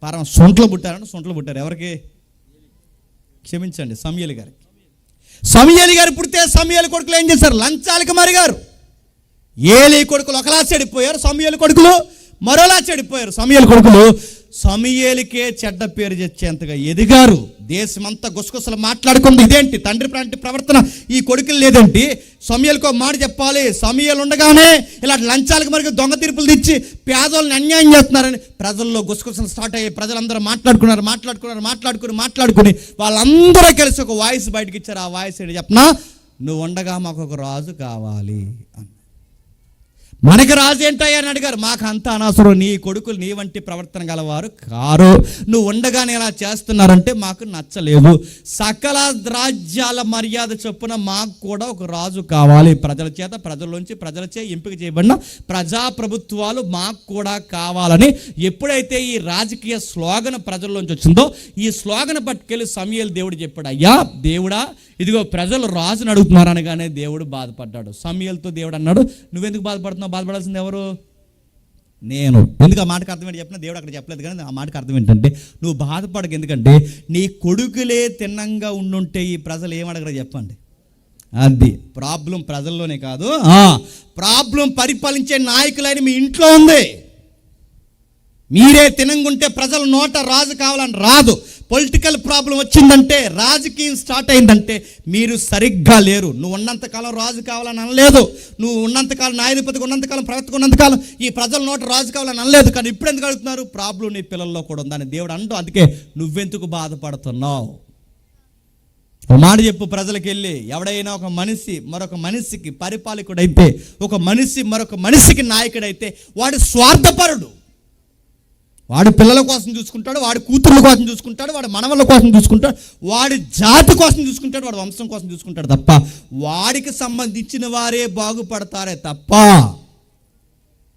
Speaker 3: పరం సొంట్లో పుట్టారు. ఎవరికి? క్షమించండి, సమూయేలు గారికి. సమూయేలు గారు పుడితే సమూయేలు కొడుకులు ఏం చేశారు? లంచాలకు మరిగారు. ఏలీ కొడుకులు ఒకలా చెడిపోయారు, సమూయేలు కొడుకులు మరోలా చెడిపోయారు. సమూయేలు కొడుకులు సమూయేలుకే చెడ్డ పేరు తెచ్చేంతగా ఎదిగారు. దేశమంతా గుసగుసలు మాట్లాడుకుంది, ఇదేంటి తండ్రి ప్రవర్తన ఈ కొడుకులు లేదేంటి? సమూయేలుకో మాట చెప్పాలి. సమూయేలు ఉండగానే ఇలా లంచాలకు మరిగి దొంగ తీర్పులు తెచ్చి పేదోళ్ళని అన్యాయం చేస్తున్నారని ప్రజల్లో గుసగుసలు స్టార్ట్ అయ్యి ప్రజలందరూ మాట్లాడుకుని వాళ్ళందరూ కలిసి ఒక వాయిస్ బయటకు ఇచ్చారు. ఆ వాయిస్ ఏంటి చెప్పనా? నువ్వు ఉండగా మాకు ఒక రాజు కావాలి అని. మనకి రాజు ఏంటయ్యా అని అడిగారు. మాకు అంత అనవసరం, నీ కొడుకులు నీ వంటి ప్రవర్తన గలవారు కారు, నువ్వు ఉండగానే ఇలా చేస్తున్నారంటే మాకు నచ్చలేదు. సకల రాజ్యాల మర్యాద చొప్పున మాకు కూడా ఒక రాజు కావాలి. ప్రజలచే ఎంపిక చేయబడిన ప్రజాప్రభుత్వాలు మాకు కూడా కావాలని ఎప్పుడైతే ఈ రాజకీయ స్లోగన్ ప్రజల్లోంచి వచ్చిందో ఈ స్లోగన్ పట్టుకెళ్ళి సమూయేలు దేవుడు చెప్పాడు, అయ్యా దేవుడా ఇదిగో ప్రజలు రాజుని అడుగుతున్నారు అనగానే దేవుడు బాధపడ్డాడు. సమూయేలుతో దేవుడు అన్నాడు, నువ్వెందుకు బాధపడుతున్నావు? బాధపడాల్సింది ఎవరు? నేను. ఎందుకు ఆ మాటకు అర్థం ఏంటి చెప్పిన? దేవుడు అక్కడ చెప్పలేదు, కానీ ఆ మాటకు అర్థం ఏంటంటే నువ్వు బాధపడకు. ఎందుకంటే నీ కొడుకులే తిన్నంగా ఉండుంటే ఈ ప్రజలు ఏమడగరు చెప్పండి. అది ప్రాబ్లం ప్రజల్లోనే కాదు, ప్రాబ్లం పరిపాలించే నాయకులైన మీ ఇంట్లో ఉంది. మీరే తినంగుంటే ప్రజల నోట రాజు కావాలని రాదు. పొలిటికల్ ప్రాబ్లం వచ్చిందంటే, రాజకీయం స్టార్ట్ అయిందంటే మీరు సరిగ్గా లేరు. నువ్వు ఉన్నంతకాలం రాజు కావాలని అనలేదు. నువ్వు ఉన్నంతకాలం న్యాయాధిపతిగా ఉన్నంతకాలం ప్రవక్తగా ఉన్నంతకాలం ఈ ప్రజల నోట రాజు కావాలని అనలేదు. కానీ ఇప్పుడు ఎందుకు అడుగుతున్నారు? ప్రాబ్లం నీ పిల్లల్లో కూడా ఉందని దేవుడు అంటూ, అందుకే నువ్వెందుకు బాధపడుతున్నావు? ఒక మాట చెప్పు ప్రజలకు వెళ్ళి, ఎవడైనా ఒక మనిషి మరొక మనిషికి పరిపాలకుడైతే, ఒక మనిషి మరొక మనిషికి నాయకుడైతే వాడు స్వార్థపరుడు. వాడి పిల్లల కోసం చూసుకుంటాడు, వాడి కూతుర్ల కోసం చూసుకుంటాడు, వాడి మనవళ్ళ కోసం చూసుకుంటాడు, వాడి జాతి కోసం చూసుకుంటాడు, వాడి వంశం కోసం చూసుకుంటాడు తప్ప వాడికి సంబంధించిన వారే బాగుపడతారే తప్ప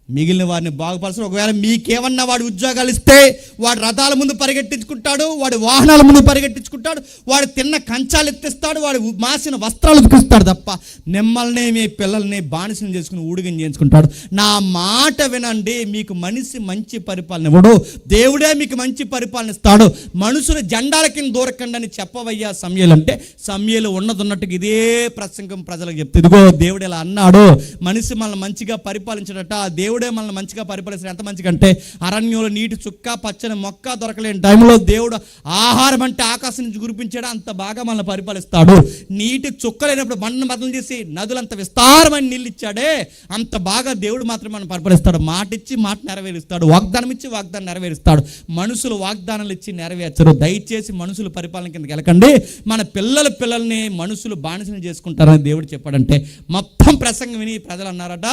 Speaker 3: మిగిలిన వారిని బాగుపరచడం. ఒకవేళ మీకేమన్నా వాడు ఉద్యోగాలు ఇస్తే వాడు రథాల ముందు పరిగెట్టించుకుంటాడు, వాడి వాహనాల ముందు పరిగెట్టించుకుంటాడు, వాడు తిన్న కంచాలు ఎత్తిస్తాడు, వాడు మాసిన వస్త్రాలు ఉతికిస్తాడు తప్ప మిమ్మల్ని మీ పిల్లల్ని బానిసలు చేసుకుని ఊడిగం చేయించుకుంటాడు. నా మాట వినండి, మీకు మనిషి మంచి పరిపాలన ఇవ్వడు, దేవుడే మీకు మంచి పరిపాలన ఇస్తాడు. మనుషులు జెండాల కింద దూరకండి అని చెప్పవయ్యా సమూయేలు అంటే, సమూయేలు ఉన్నట్టుగా ఇదే ప్రసంగం ప్రజలకు చెప్తే, ఇదిగో దేవుడు ఇలా అన్నాడు, మనిషి మనల్ని మంచిగా పరిపాలించడట, దేవుడు దేవుడే మనల్ని మంచిగా పరిపాలిస్తాడు. ఎంత మంచిగా అంటే అరణ్యంలో నీటి చుక్క పచ్చని మొక్క దొరకలేని టైంలో దేవుడు ఆహారం అంటే ఆకాశం నుంచి కురిపించాడు. అంత బాగా మనల్ని పరిపాలిస్తాడు. నీటి చుక్క లేనప్పుడు బండను బదులు చేసి నదులంత విస్తారమైన నీళ్ళు ఇచ్చాడే, అంత బాగా దేవుడు మాత్రం మనం పరిపాలిస్తాడు. మాట ఇచ్చి మాట నెరవేరుస్తాడు, వాగ్దానం ఇచ్చి వాగ్దానం నెరవేరుస్తాడు. మనుషులు వాగ్దానాలు ఇచ్చి నెరవేర్చరు. దయచేసి మనుషులు పరిపాలన కిందకి వెళ్ళకండి. మన పిల్లల్ని మనుషులు బానిసలు చేసుకుంటారని దేవుడు చెప్పాడంటే మొత్తం ప్రసంగం విని ప్రజలు అన్నారట,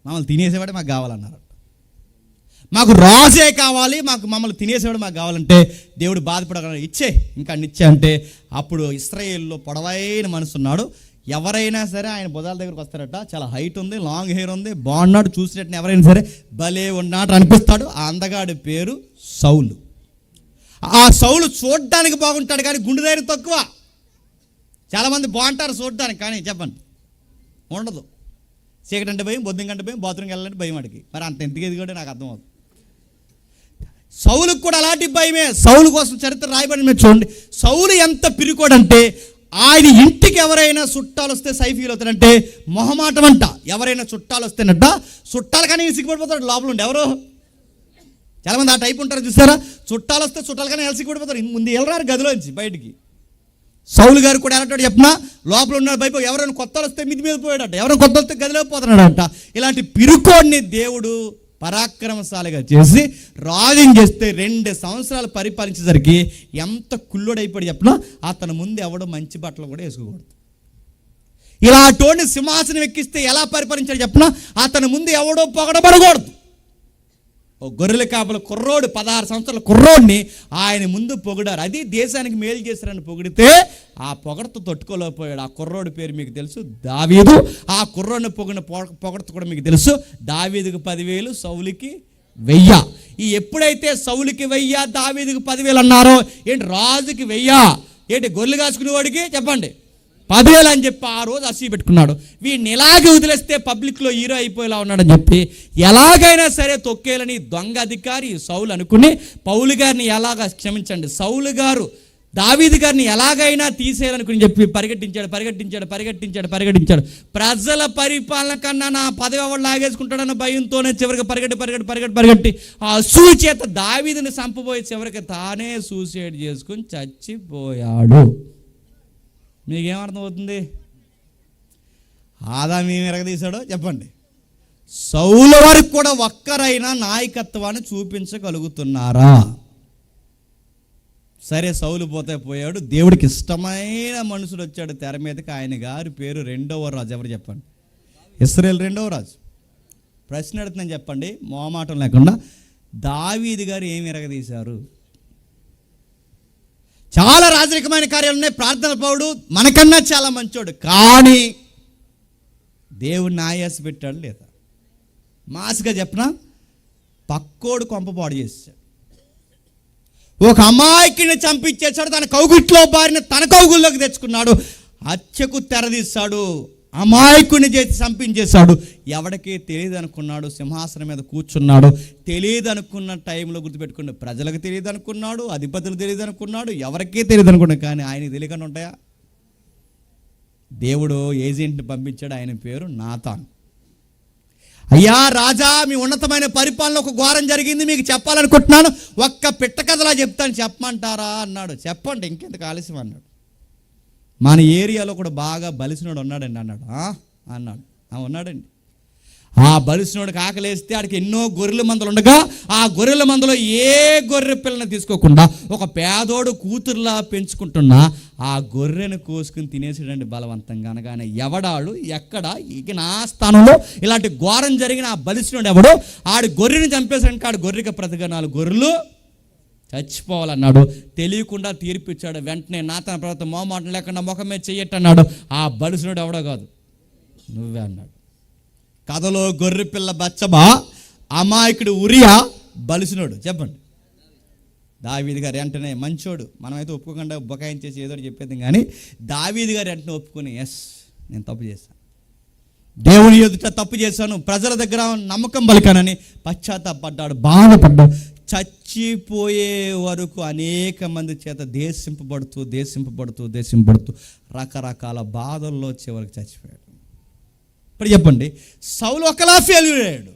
Speaker 3: మమ్మల్ని తినేసేవాడే మాకు కావాలన్నారట. మాకు రాజే కావాలి, మమ్మల్ని తినేసేవాడు మాకు కావాలంటే దేవుడు బాధపడగలడు. ఇచ్చే ఇంకా ఇచ్చే అంటే అప్పుడు ఇశ్రాయేల్లో పొడవైన మనిషి ఉన్నాడు. ఎవరైనా సరే ఆయన భుజాల దగ్గరకు వస్తారట. చాలా హైట్ ఉంది, లాంగ్ హెయిర్ ఉంది, బాగున్నాడు. చూసినట్టు ఎవరైనా సరే భలే ఉన్నాడు అనిపిస్తాడు. ఆ అందగాడి పేరు సౌలు. ఆ సౌలు చూడడానికి బాగుంటాడు కానీ గుండె ధైర్యం తక్కువ. చాలామంది బాగుంటారు చూడడానికి, కానీ చెప్పండి ఉండదు. చీకటి అంటే భయం, బొద్దింక అంటే భయం, బాత్రూమ్కి వెళ్ళాలంటే భయం అడిగి. మరి అంత ఎందుకు ఎదిగాడో నాకు అర్థమవుతుంది. సౌలుకు కూడా అలాంటి భయమే. సౌలు కోసం చరిత్ర రాయబడి మీరు చూడండి. సౌలు ఎంత పిరికోడంటే ఆయన ఇంటికి ఎవరైనా చుట్టాలు వస్తే సై ఫీల్ అవుతాడంటే మొహమాటం అంట. ఎవరైనా చుట్టాలు వస్తేనట్ట చుట్టాలు కానీ సిగ్గుపడిపోతాడు లోపల ఉండి. ఎవరు చాలామంది ఆ టైప్ ఉంటారు చూసారా. చుట్టాలు వస్తే చుట్టాలు కానీ సిగ్గుపడిపోతారు. ముందు వెళ్ళరారు గదిలోంచి బయటికి. సౌలు గారు కూడా ఎలాంటి చెప్పినా లోపల ఉన్నాడు భయపో. ఎవరైనా కొత్త వస్తే మిది మీద పోయాడట, ఎవరైనా కొత్త వస్తే గదిలో పోతున్నాడంట. ఇలాంటి పిరుకోడిని దేవుడు పరాక్రమశాలిగా చేసి రాజుని చేస్తే 2 సంవత్సరాలు పరిపాలించేసరికి ఎంత కుళ్ళుడైపోయాడు చెప్పినా అతని ముందు ఎవడో మంచి బట్టలు కూడా వేసుకోకూడదు. ఇలాంటి సింహాసనం ఎక్కిస్తే ఎలా పరిపాలించాడు చెప్పినా అతని ముందు ఎవడో పొగడబడకూడదు. ఓ గొర్రెల కాపల కుర్రోడు 16 సంవత్సరాల కుర్రోడిని ఆయన ముందు పొగిడారు. అది దేశానికి మేలు చేశారని పొగిడితే ఆ పొగడతో తట్టుకోలేకపోయాడు. ఆ కుర్రోడి పేరు మీకు తెలుసు, దావీదు. ఆ కుర్రోడిని పొగిడిన పొగడత కూడా మీకు తెలుసు. దావీదుకు 10,000, సౌలుకి 1000. ఈ ఎప్పుడైతే సౌలుకి 1000, దావీదుకు 10,000 అన్నారో, ఏంటి రాజుకి 1000, ఏంటి గొర్రెలు కాసుకునేవాడికి చెప్పండి 10,000 అని చెప్పి ఆ రోజు అసీ పెట్టుకున్నాడు. వీడిని ఎలాగే వదిలేస్తే పబ్లిక్లో హీరో అయిపోయేలా ఉన్నాడని చెప్పి ఎలాగైనా సరే తొక్కేయాలని దొంగ అధికారి సౌలు అనుకుని పౌలు గారిని సౌలు గారు దావీదు గారిని ఎలాగైనా తీసేయాలనుకుని చెప్పి పరిగెట్టించాడు. ప్రజల పరిపాలన కన్నా నా పదవి ఎవరు లాగేసుకుంటాడన్న భయంతోనే చివరికి పరిగెట్టి ఆ అసూయ చేత దావీదుని చంపబోయి చివరికి తానే సూసైడ్ చేసుకుని చచ్చిపోయాడు. మీకేమర్థం అవుతుంది? ఆదాము ఏమి ఎరగదీశాడో చెప్పండి. సౌలు వారికి కూడా ఒక్కరైనా నాయకత్వాన్ని చూపించగలుగుతున్నారా? సరే సౌలు పోతే పోయాడు. దేవుడికి ఇష్టమైన మనుషుడు వచ్చాడు తెర మీదకి. ఆయన గారి పేరు 2వ రాజు. ఎవరు చెప్పండి? ఇశ్రాయేలు 2వ రాజు. ప్రశ్న అడుగుతున్నాను చెప్పండి మొహమాటం లేకుండా. దావీదు గారు ఏమి ఎరగదీశారు? చాలా రాజరికమైన కార్యాలు ఉన్నాయి. ప్రార్థన పౌరుడు, మనకన్నా చాలా మంచోడు. కానీ దేవుడిని ఆయాస పెట్టాడు లేదా? మాస్గా చెప్పిన పక్కోడు కొంప పాడు చేశాడు. ఒక అమాయకుని చంపించేశాడు. తన కౌగుట్లో బారిన తన కౌగుల్లోకి తెచ్చుకున్నాడు. హత్యకు తెరదీశాడు. అమాయకుని చేసి చంపించేశాడు. ఎవడికి తెలియదు అనుకున్నాడు. సింహాసనం మీద కూర్చున్నాడు. తెలియదు అనుకున్న టైంలో గుర్తుపెట్టుకున్నాడు. ప్రజలకు తెలియదు అనుకున్నాడు, అధిపతులు తెలియదు అనుకున్నాడు, ఎవరికీ తెలియదు అనుకున్నాడు. కానీ ఆయనకి తెలియకుండా ఉంటాయా? దేవుడు ఏజెంట్ని పంపించాడు. ఆయన పేరు నాతాన్. అయ్యా రాజా, మీ ఉన్నతమైన పరిపాలన ఒక ఘోరం జరిగింది, మీకు చెప్పాలనుకుంటున్నాను. ఒక్క పిట్ట కథలా చెప్తాను, చెప్పమంటారా అన్నాడు. చెప్పండి, ఇంకెందుకు ఆలస్యం అన్నాడు. మన ఏరియాలో కూడా బాగా బలిసినోడు ఉన్నాడండి అన్నాడు. అన్నాడు. ఉన్నాడండి. ఆ బలిసినోడికి ఆకలేస్తే ఆడికి ఎన్నో గొర్రెల మందలు ఉండగా ఆ గొర్రెల మందలో ఏ గొర్రె పిల్లని తీసుకోకుండా ఒక పేదోడు కూతురులా పెంచుకుంటున్నా ఆ గొర్రెను కోసుకుని తినేసాడండి బలవంతంగా. అనగానే ఎవడాడు ఎక్కడ ఇక నా స్థానంలో ఇలాంటి ఘోరం జరిగిన ఆ బలిసినోడు ఎవడో ఆడు గొర్రెని చంపేసాడు. ఆడు గొర్రెకి ప్రతిగా 4 గొర్రెలు చచ్చిపోవాలన్నాడు. తెలియకుండా తీర్పిచ్చాడు. వెంటనే నాతాను ప్రవక్త మొహమాటం లేకుండా ముఖమే చెయ్యట్టన్నాడు. ఆ బలిసినోడు ఎవడో కాదు, నువ్వే అన్నాడు. కథలో గొర్రె పిల్ల బచ్చబా, అమాయకుడు ఉరియా, బలిసినోడు. చెప్పండి. దావీదు గారు వెంటనే మంచోడు, మనమైతే ఒప్పుకోకుండా బొకాయించేసి ఏదో చెప్పేది. కానీ దావీదు గారు వెంటనే ఒప్పుకొని, ఎస్ నేను తప్పు చేశాను, దేవుని ఎదుట తప్పు చేశాను, ప్రజల దగ్గర నమ్మకం పలికానని పశ్చాత్తాపడ్డాడు, బాధపడ్డాడు. చచ్చిపోయే వరకు అనేక మంది చేత దేశింపబడుతూ రకరకాల బాధల్లో చివరికి చచ్చిపోయాడు. ఇప్పుడు చెప్పండి, సౌలు ఒకలా ఫెయిల్యూర్ అయ్యాడు,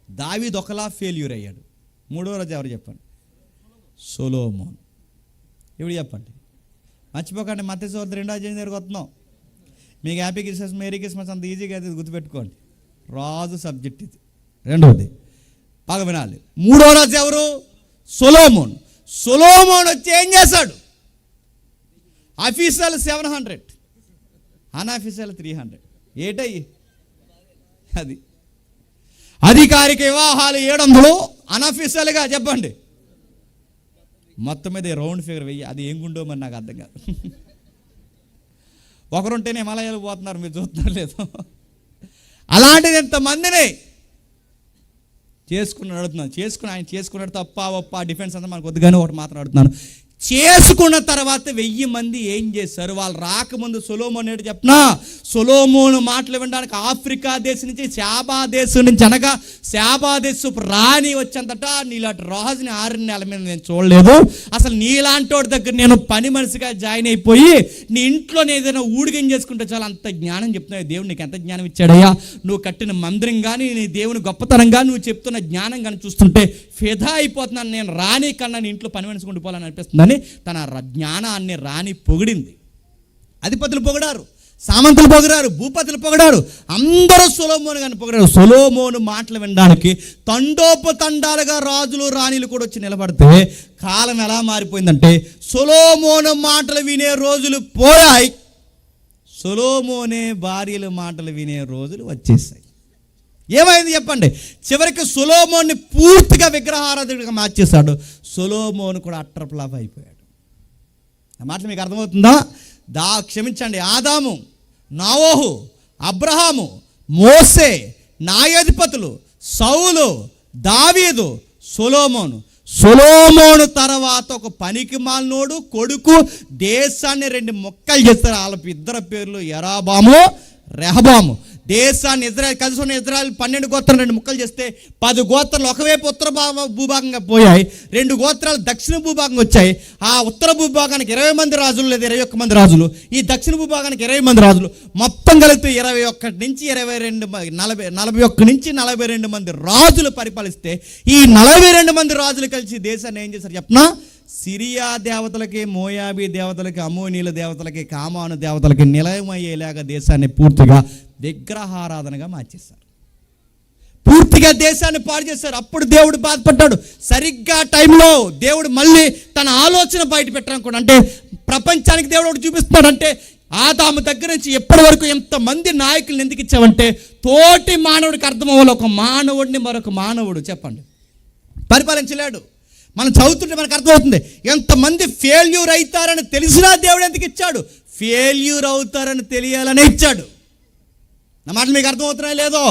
Speaker 3: దావీదు ఒకలా ఫెయిల్యూర్ అయ్యాడు. మూడో రోజు ఎవరు చెప్పండి? సొలొమోన్. ఇప్పుడు చెప్పండి, మర్చిపోకండి, మత్తయి సువార్త 2వ అధ్యాయం దగ్గరకు వస్తున్నాం. మీకు హ్యాపీ క్రిస్మస్, మేరీ క్రిస్మస్ అంత ఈజీగా అయితే గుర్తుపెట్టుకోండి. రాజు సబ్జెక్ట్ ఇది. రెండవది బాగా వినాలి. మూడో రాజు ఎవరు? సొలొమోన్. సొలొమోన్ వచ్చి ఏం చేశాడు? Official 700, unofficial 300. ఏటయ్యి అది? అధికారిక వివాహాలు 700, అన్అఫీషియల్గా చెప్పండి మొత్తం మీద రౌండ్ ఫిగర్ 1000. అది ఏం గుండో మరి నాకు అర్థం కాదు. ఒకరుంటేనే హిమాలయాలు పోతున్నారు, మీరు చూస్తున్నారు లేదు? అలాంటిది ఎంతమందిని చేసుకుని అడుగుతున్నాను. ఆయన చేసుకున్నాడు తప్ప ఒప్ప డిఫెన్స్ అంతా మనకు వద్దుగానే ఒకటి మాత్రం అడుగుతున్నాను. చేసుకున్న తర్వాత 1000 మంది ఏం చేశారు? వాళ్ళు రాకముందు సొలొమోన్ ఏంటి చెప్పనా? సొలొమోను మాటలు వినడానికి ఆఫ్రికా దేశం నుంచి, శాబా దేశం నుంచి, అనగా శాబా దేశపు రాణి వచ్చేంతట నీలాంటి రాజుని 6 నెలల మీద నేను చూడలేదు. అసలు నీలాంటి వాడి దగ్గర నేను పని మనిషిగా జాయిన్ అయిపోయి నీ ఇంట్లో ఏదైనా ఊడిగం చేసుకుంటే చాలా అంత జ్ఞానం చెప్తున్నావు. దేవుడు నీకు ఎంత జ్ఞానం ఇచ్చాడయ్యా? నువ్వు కట్టిన మందిరం కానీ, నీ దేవుని గొప్పతనం కానీ, నువ్వు చెప్తున్న జ్ఞానం కానీ చూస్తుంటే ఫిదా అయిపోతున్నాను. నేను రాణి కన్నా నీ ఇంట్లో పని మనిషిగా ఉండిపోవాలని అనిపిస్తుందని తన జ్ఞానాన్ని రాణి పొగిడింది. అధిపతులు పొగిడారు, సామంతులు పొగిడారు, భూపతులు పొగిడారు, అందరూ సొలొమోను గారిని పొగిడారు. సొలొమోను మాటలు వినడానికి తండోపతండాలుగా రాజులు రాణిలు కూడా వచ్చి నిలబడితే కాలం ఎలా మారిపోయిందంటే సొలొమోను మాటలు వినే రోజులు పోయాయి, సొలొమోనే భార్యల మాటలు వినే రోజులు వచ్చేసాయి. ఏమైంది చెప్పండి? చివరికి సొలొమోన్ని పూర్తిగా విగ్రహారాధకుడిగా మార్చేశాడు. సొలొమోను కూడా అట్టర్ ఫ్లాప్ అయిపోయాడు. ఆ మాటలు మీకు అర్థమవుతుందా? క్షమించండి, ఆదాము, నోవహు, అబ్రహాము, మోసే, న్యాయాధిపతులు, సౌలు, దావీదు, సొలొమోను తర్వాత ఒక పనికి మాలినోడు కొడుకు దేశాన్ని 2 ముక్కలు చేస్తారు. వాళ్ళ ఇద్దరు పేర్లు యరాబాము, రెహబాము. దేశాన్ని కలిసి ఉన్న ఇజ్రాయెల్ 12 గోత్రాలు 2 ముక్కలు చేస్తే 10 గోత్రాలు ఒకవైపు ఉత్తర భూభాగంగా పోయాయి, 2 గోత్రాలు దక్షిణ భూభాగంగా వచ్చాయి. ఆ ఉత్తర భూభాగానికి 20 మంది రాజులు లేదా 21 మంది రాజులు, ఈ దక్షిణ భూభాగానికి 20 మంది రాజులు, మొత్తం కలిపి 21 నుంచి 22 41 నుంచి 42 మంది రాజులు పరిపాలిస్తే ఈ 42 మంది రాజులు కలిసి దేశాన్ని ఏం చేశారు చెప్పనా? సిరియా దేవతలకి, మోయాబీ దేవతలకి, అమ్మోనీల దేవతలకి, కామాను దేవతలకి నిలయమయ్యేలాగా దేశాన్ని పూర్తిగా విగ్రహారాధనగా మార్చేశారు. పూర్తిగా దేశాన్ని పాడు చేశారు. అప్పుడు దేవుడు బాధపడ్డాడు. సరిగ్గా టైంలో దేవుడు మళ్ళీ తన ఆలోచన బయట పెట్టాలనుకోండి. అంటే ప్రపంచానికి దేవుడు ఒకటి చూపిస్తున్నాడు. అంటే ఆదాము దగ్గర నుంచి ఎప్పటి వరకు ఎంతమంది నాయకులను ఎందుకు ఇచ్చావంటే తోటి మానవుడికి అర్థం అవ్వాలి. ఒక మానవుడిని మరొక మానవుడు చెప్పండి పరిపాలించలేడు. మనం చదువుతుంటే మనకు అర్థమవుతుంది. ఎంతమంది ఫెయిల్యూర్ అవుతారని తెలిసినా దేవుడు ఎందుకు ఇచ్చాడు? ఫెయిల్యూర్ అవుతారని తెలియాలనే ఇచ్చాడు. నా మాటలు మీకు అర్థమవుతున్నాయో లేదో?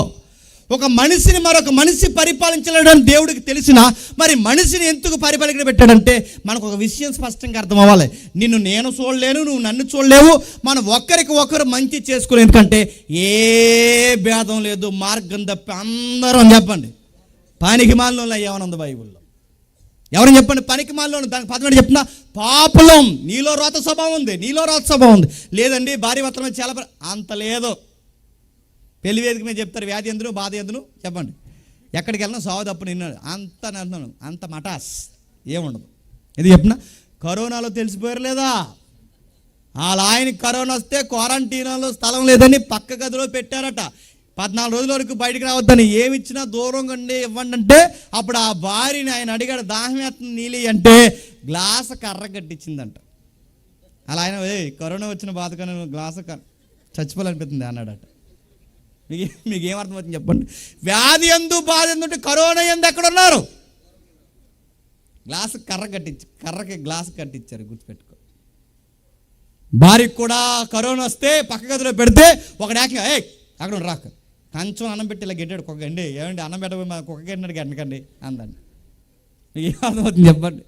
Speaker 3: ఒక మనిషిని మరొక మనిషి పరిపాలించలేడని దేవుడికి తెలిసినా మరి మనిషిని ఎందుకు పరిపాలన పెట్టాడంటే మనకు ఒక విషయం స్పష్టంగా అర్థం అవ్వాలి. నిన్ను నేను చూడలేను, నువ్వు నన్ను చూడలేవు, మనం ఒకరికి ఒకరు మంచి చేసుకోలేదు. ఎందుకంటే ఏ భేదం లేదు, మార్గం తప్పి అందరం చెప్పండి పనికి మాలిన ఏమనుంది బైబిల్లో? ఎవరైనా చెప్పండి పనికి మాలిన. దానికి పదమని చెప్తున్నా పాపులం. నీలో రోత స్వభావం ఉంది, నీలో రోత స్వభావం ఉంది. లేదండి భార్య భర్తల మీద చాలా అంత లేదు. పెళ్లి వేదిక మీద చెప్తారు వ్యాధి ఎందును బాధ ఎందును చెప్పండి. ఎక్కడికి వెళ్ళినా సావు తప్పు నిన్నాడు అంత అంటున్నాను, అంత మటాస్ ఏముండదు. ఇది చెప్పిన కరోనాలో తెలిసిపోయారు లేదా? వాళ్ళ ఆయనకి కరోనా వస్తే క్వారంటైన్లో స్థలం లేదని పక్క గదిలో పెట్టారట. 14 రోజుల వరకు బయటికి రావద్దని. ఏమిచ్చినా దూరంగా ఇవ్వండి అంటే అప్పుడు ఆ భార్యని ఆయన అడిగాడు, దాహం వేస్తుంది నీళ్ళు అంటే గ్లాసు కర్ర కట్టించిందంట. అలా ఆయన కరోనా వచ్చిన బాధ కన్నా గ్లాసు చచ్చిపోవాలనిపిస్తుంది అన్నాడట. మీకు ఏమర్థమవుతుంది చెప్పండి? వ్యాధి ఎందు బాధ ఎందుంటే కరోనా ఎందు ఎక్కడ ఉన్నారు? గ్లాసు కర్రకి గ్లాసు కట్టించారు. గుర్తుపెట్టుకో. భార్యకి కూడా కరోనా వస్తే పక్క గదిలో పెడితే ఒకడాకి అక్కడ రాక కంచం అన్నం పెట్టి ఇలా గెట్టాడు కుక్కండి. ఏమండి అన్నం పెట్టబోయి మా కుక్క గెట్టినాడు గంటకండి అందండి. మీకు ఏమర్థమవుతుంది చెప్పండి?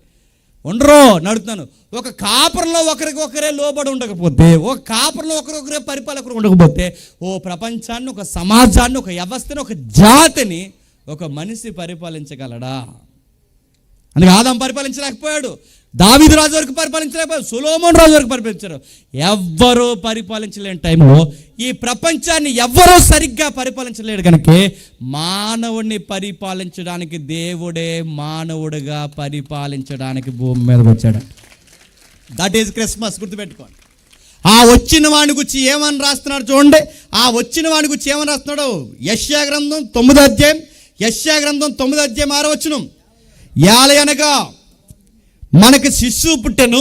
Speaker 3: ఉండరు నడుతున్నాను. ఒక కాపురంలో ఒకరికి ఒకరే లోబడి ఉండకపోతే, ఒక కాపురంలో ఒకరొకరే పరిపాలకులు ఉండకపోతే ఓ ప్రపంచాన్ని, ఒక సమాజాన్ని, ఒక వ్యవస్థని, ఒక జాతిని ఒక మనిషి పరిపాలించగలడా? అందుకే ఆదాం పరిపాలించలేకపోయాడు. దావీదు రాజు వరకు పరిపాలించలేకపోయారు, సొలొమోను రాజు వరకు పరిపాలించారు. ఎవ్వరూ పరిపాలించలేని టైంలో ఈ ప్రపంచాన్ని ఎవ్వరూ సరిగ్గా పరిపాలించలేడు కనుక మానవుడిని పరిపాలించడానికి దేవుడే మానవుడిగా పరిపాలించడానికి భూమి మీదకి వచ్చాడు. దట్ ఈజ్ క్రిస్మస్, గుర్తుపెట్టుకోండి. ఆ వచ్చిన వాడిని గురించి ఏమని రాస్తున్నాడు చూడండి. ఆ వచ్చిన వాడిని గురించి ఏమని రాస్తున్నాడు? యెషయా గ్రంథం 9వ అధ్యాయం, యెషయా గ్రంథం 9వ అధ్యాయం 6వ వచనం. యాలయనగా మనకి శిశువు పుట్టెను,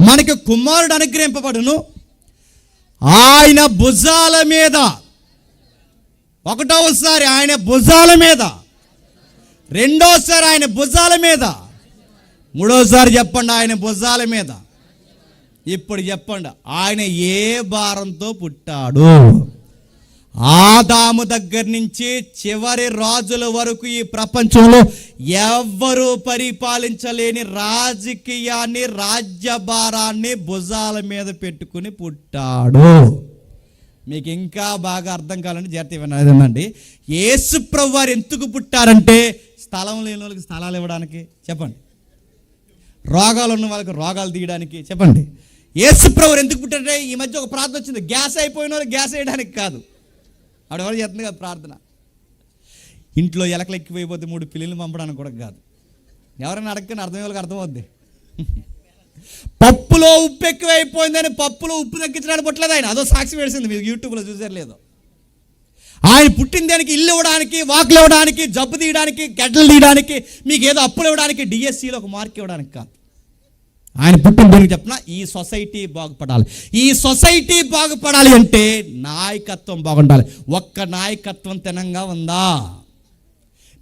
Speaker 3: మనకి కుమారుడు అనుగ్రహింపబడును, ఆయన భుజాల మీద, ఒకటోసారి ఆయన భుజాల మీద, రెండోసారి ఆయన భుజాల మీద, మూడోసారి చెప్పండి ఆయన భుజాల మీద. ఇప్పుడు చెప్పండి ఆయన ఏ భారంతో పుట్టాడు? ఆదాము దగ్గర నుంచి చివరి రాజుల వరకు ఈ ప్రపంచంలో ఎవ్వరూ పరిపాలించలేని రాజకీయాన్ని, రాజ్యభారాన్ని భుజాల మీద పెట్టుకుని పుట్టాడు. మీకు ఇంకా బాగా అర్థం కావాలంటే జాగ్రత్త వినండి. యేసుప్రభు వారు ఎందుకు పుట్టారంటే స్థలం లేని వాళ్ళకి స్థలాలు ఇవ్వడానికి, చెప్పండి. రోగాలు ఉన్న వాళ్ళకి రోగాలు తీయడానికి, చెప్పండి. యేసుప్రభు వారు ఎందుకు పుట్టారంటే, ఈ మధ్య ఒక ప్రార్థన వచ్చింది, గ్యాస్ అయిపోయిన వాళ్ళు గ్యాస్ వేయడానికి కాదు. ఆవిడ చేస్తుంది కదా ప్రార్థన. ఇంట్లో ఎలకలు ఎక్కిపోయిపోతే 3 పిల్లలు పంపడానికి కూడా కాదు. ఎవరైనా అడగని అర్థమయ్యే వాళ్ళకి అర్థమవుద్ది. పప్పులో ఉప్పు ఎక్కువైపోయిందని పప్పులో ఉప్పు తగ్గించడానికి పుట్టలేదు ఆయన. అదో సాక్షి వేసింది, మీరు యూట్యూబ్లో చూసారు లేదో. ఆయన పుట్టిన దానికి ఇల్లు ఇవ్వడానికి, వాకులు ఇవ్వడానికి, జబ్బు తీయడానికి, గడ్డలు తీయడానికి, మీకు ఏదో అప్పులు ఇవ్వడానికి, డిఎస్సిలో ఒక మార్క్ ఇవ్వడానికి కాదు. ఆయన పుట్టిన దానికి చెప్పిన ఈ సొసైటీ బాగుపడాలి. ఈ సొసైటీ బాగుపడాలి అంటే నాయకత్వం బాగుండాలి. ఒక్క నాయకత్వం తినంగా ఉందా?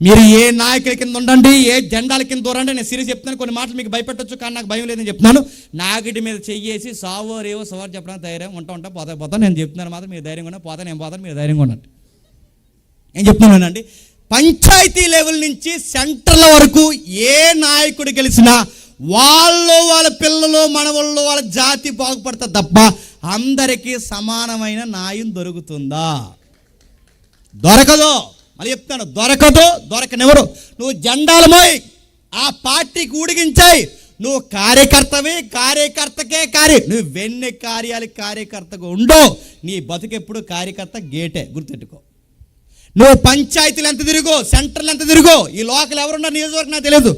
Speaker 3: మీరు ఏ నాయకుల కింద ఉండండి, ఏ జెండాల కింద దూరండి. నేను సీరియస్ చెప్తున్నాను, కొన్ని మాటలు మీకు భయపెట్టచ్చు, కానీ నాకు భయం లేదని చెప్తున్నాను. నాగిటి మీద చెయ్యేసి సావో రేవో సవారు చెప్పడానికి ధైర్యం ఉంటా పోతాను. నేను చెప్తున్నాను మాత్రం మీరు ధైర్యంగా ఉన్నా, పోతాను నేను పోతాను, మీరు ధైర్యంగా ఉండండి. నేను చెప్తున్నానండి, పంచాయతీ లెవెల్ నుంచి సెంటర్ల వరకు ఏ నాయకుడు గెలిచినా వాళ్ళ పిల్లలు, మనవాళ్ళు, వాళ్ళ జాతి బాగుపడతారు తప్ప అందరికీ సమానమైన న్యాయం దొరుకుతుందా? దొరకదు. మళ్ళీ చెప్తాను, దొరకనివ్వరు. నువ్వు జెండాలమోయ్, ఆ పార్టీకి ఊడిగించాయి, నువ్వు కార్యకర్తకే నువ్వు వెన్నె కార్యకర్తగా ఉండో, నీ బతుకెప్పుడు కార్యకర్త గేటే, గుర్తెట్టుకో. నువ్వు పంచాయతీలు ఎంత తిరుగు, సెంటర్లు ఎంత తిరుగు, ఈ లోకల్ ఎవరున్నారు నియోజకవర్గం నాకు తెలియదు,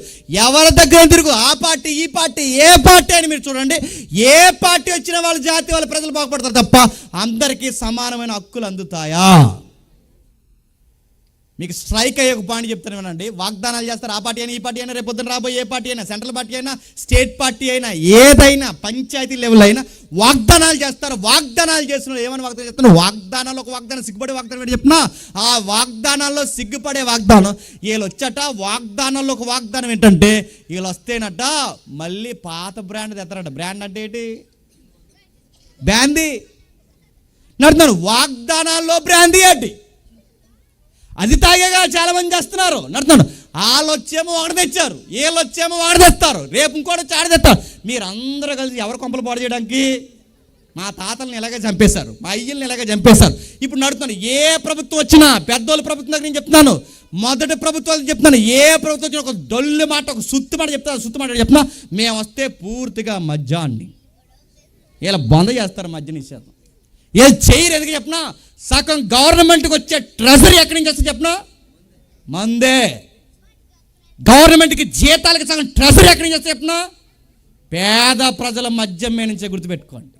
Speaker 3: ఎవరి దగ్గర తిరుగు, ఆ పార్టీ ఈ పార్టీ ఏ పార్టీ అని మీరు చూడండి, ఏ పార్టీ వచ్చినా వాళ్ళ జాతి, వాళ్ళ ప్రజలు బాగుపడతారు తప్ప అందరికీ సమానమైన హక్కులు అందుతాయా? మీకు స్ట్రైక్ అయ్యే ఒక పాయింట్ చెప్తాను వినండి. వాగ్దానాలు చేస్తారు, ఆ పార్టీ అయినా ఈ పార్టీ అయినా, రేపు పొద్దున రాబోయే ఏ పార్టీ అయినా, సెంట్రల్ పార్టీ అయినా, స్టేట్ పార్టీ అయినా, ఏదైనా పంచాయతీ లెవెల్ అయినా వాగ్దానాలు చేస్తారు. వాగ్దానాలు చేస్తున్నారు. ఏమని వాగ్దానం చేస్తున్నారు? వాగ్దానాలు ఒక వాగ్దానం, సిగ్గుపడే వాగ్దానం ఏంటి చెప్పినా, ఆ వాగ్దానాల్లో సిగ్గుపడే వాగ్దానం. వీళ్ళు వచ్చట వాగ్దానాల్లో ఒక వాగ్దానం ఏంటంటే, వీళ్ళు వస్తేనట మళ్ళీ పాత బ్రాండ్ తెస్తారట. బ్రాండ్ అంటే ఏంటి? బ్రాందీ నడుతున్నాను. వాగ్దానాల్లో బ్రాందీ ఏంటి? అది తాగేగా చాలా మంది చేస్తున్నారు. నడుతున్నాడు. వాళ్ళు వచ్చేమో ఒకటి తెచ్చారు, వీళ్ళు వచ్చేమో ఒకటి తెస్తారు, రేపు ఇంకోటి చాడ తెస్తారు. మీరు అందరూ కలిసి ఎవరు కొంపలు పాడు చేయడానికి? మా తాతల్ని ఇలాగే చంపేశారు, మా అయ్యల్ని ఇలాగే చంపేశారు. ఇప్పుడు నడుతున్నాను. ఏ ప్రభుత్వం వచ్చినా, పెద్దోళ్ళ ప్రభుత్వం దగ్గర నేను చెప్తున్నాను, మొదటి ప్రభుత్వాలు చెప్తున్నాను, ఏ ప్రభుత్వం వచ్చినా ఒక డొల్లు మాట, ఒక సుత్తు మాట చెప్తున్నా, మేము వస్తే పూర్తిగా మద్యాన్ని ఇలా బొంద చేస్తారు, మద్య నిషేధం. ఏ చేయరు. ఎందుకు చెప్పినా, సగం గవర్నమెంట్కి వచ్చే ట్రెజరీ ఎక్కడి నుంచి వస్తే చెప్పినా, మందే. గవర్నమెంట్కి జీతాలకి సగం ట్రెజరీ ఎక్కడి నుంచి వస్తే చెప్పినా, పేద ప్రజల మద్యం మీద నుంచే. గుర్తుపెట్టుకోండి.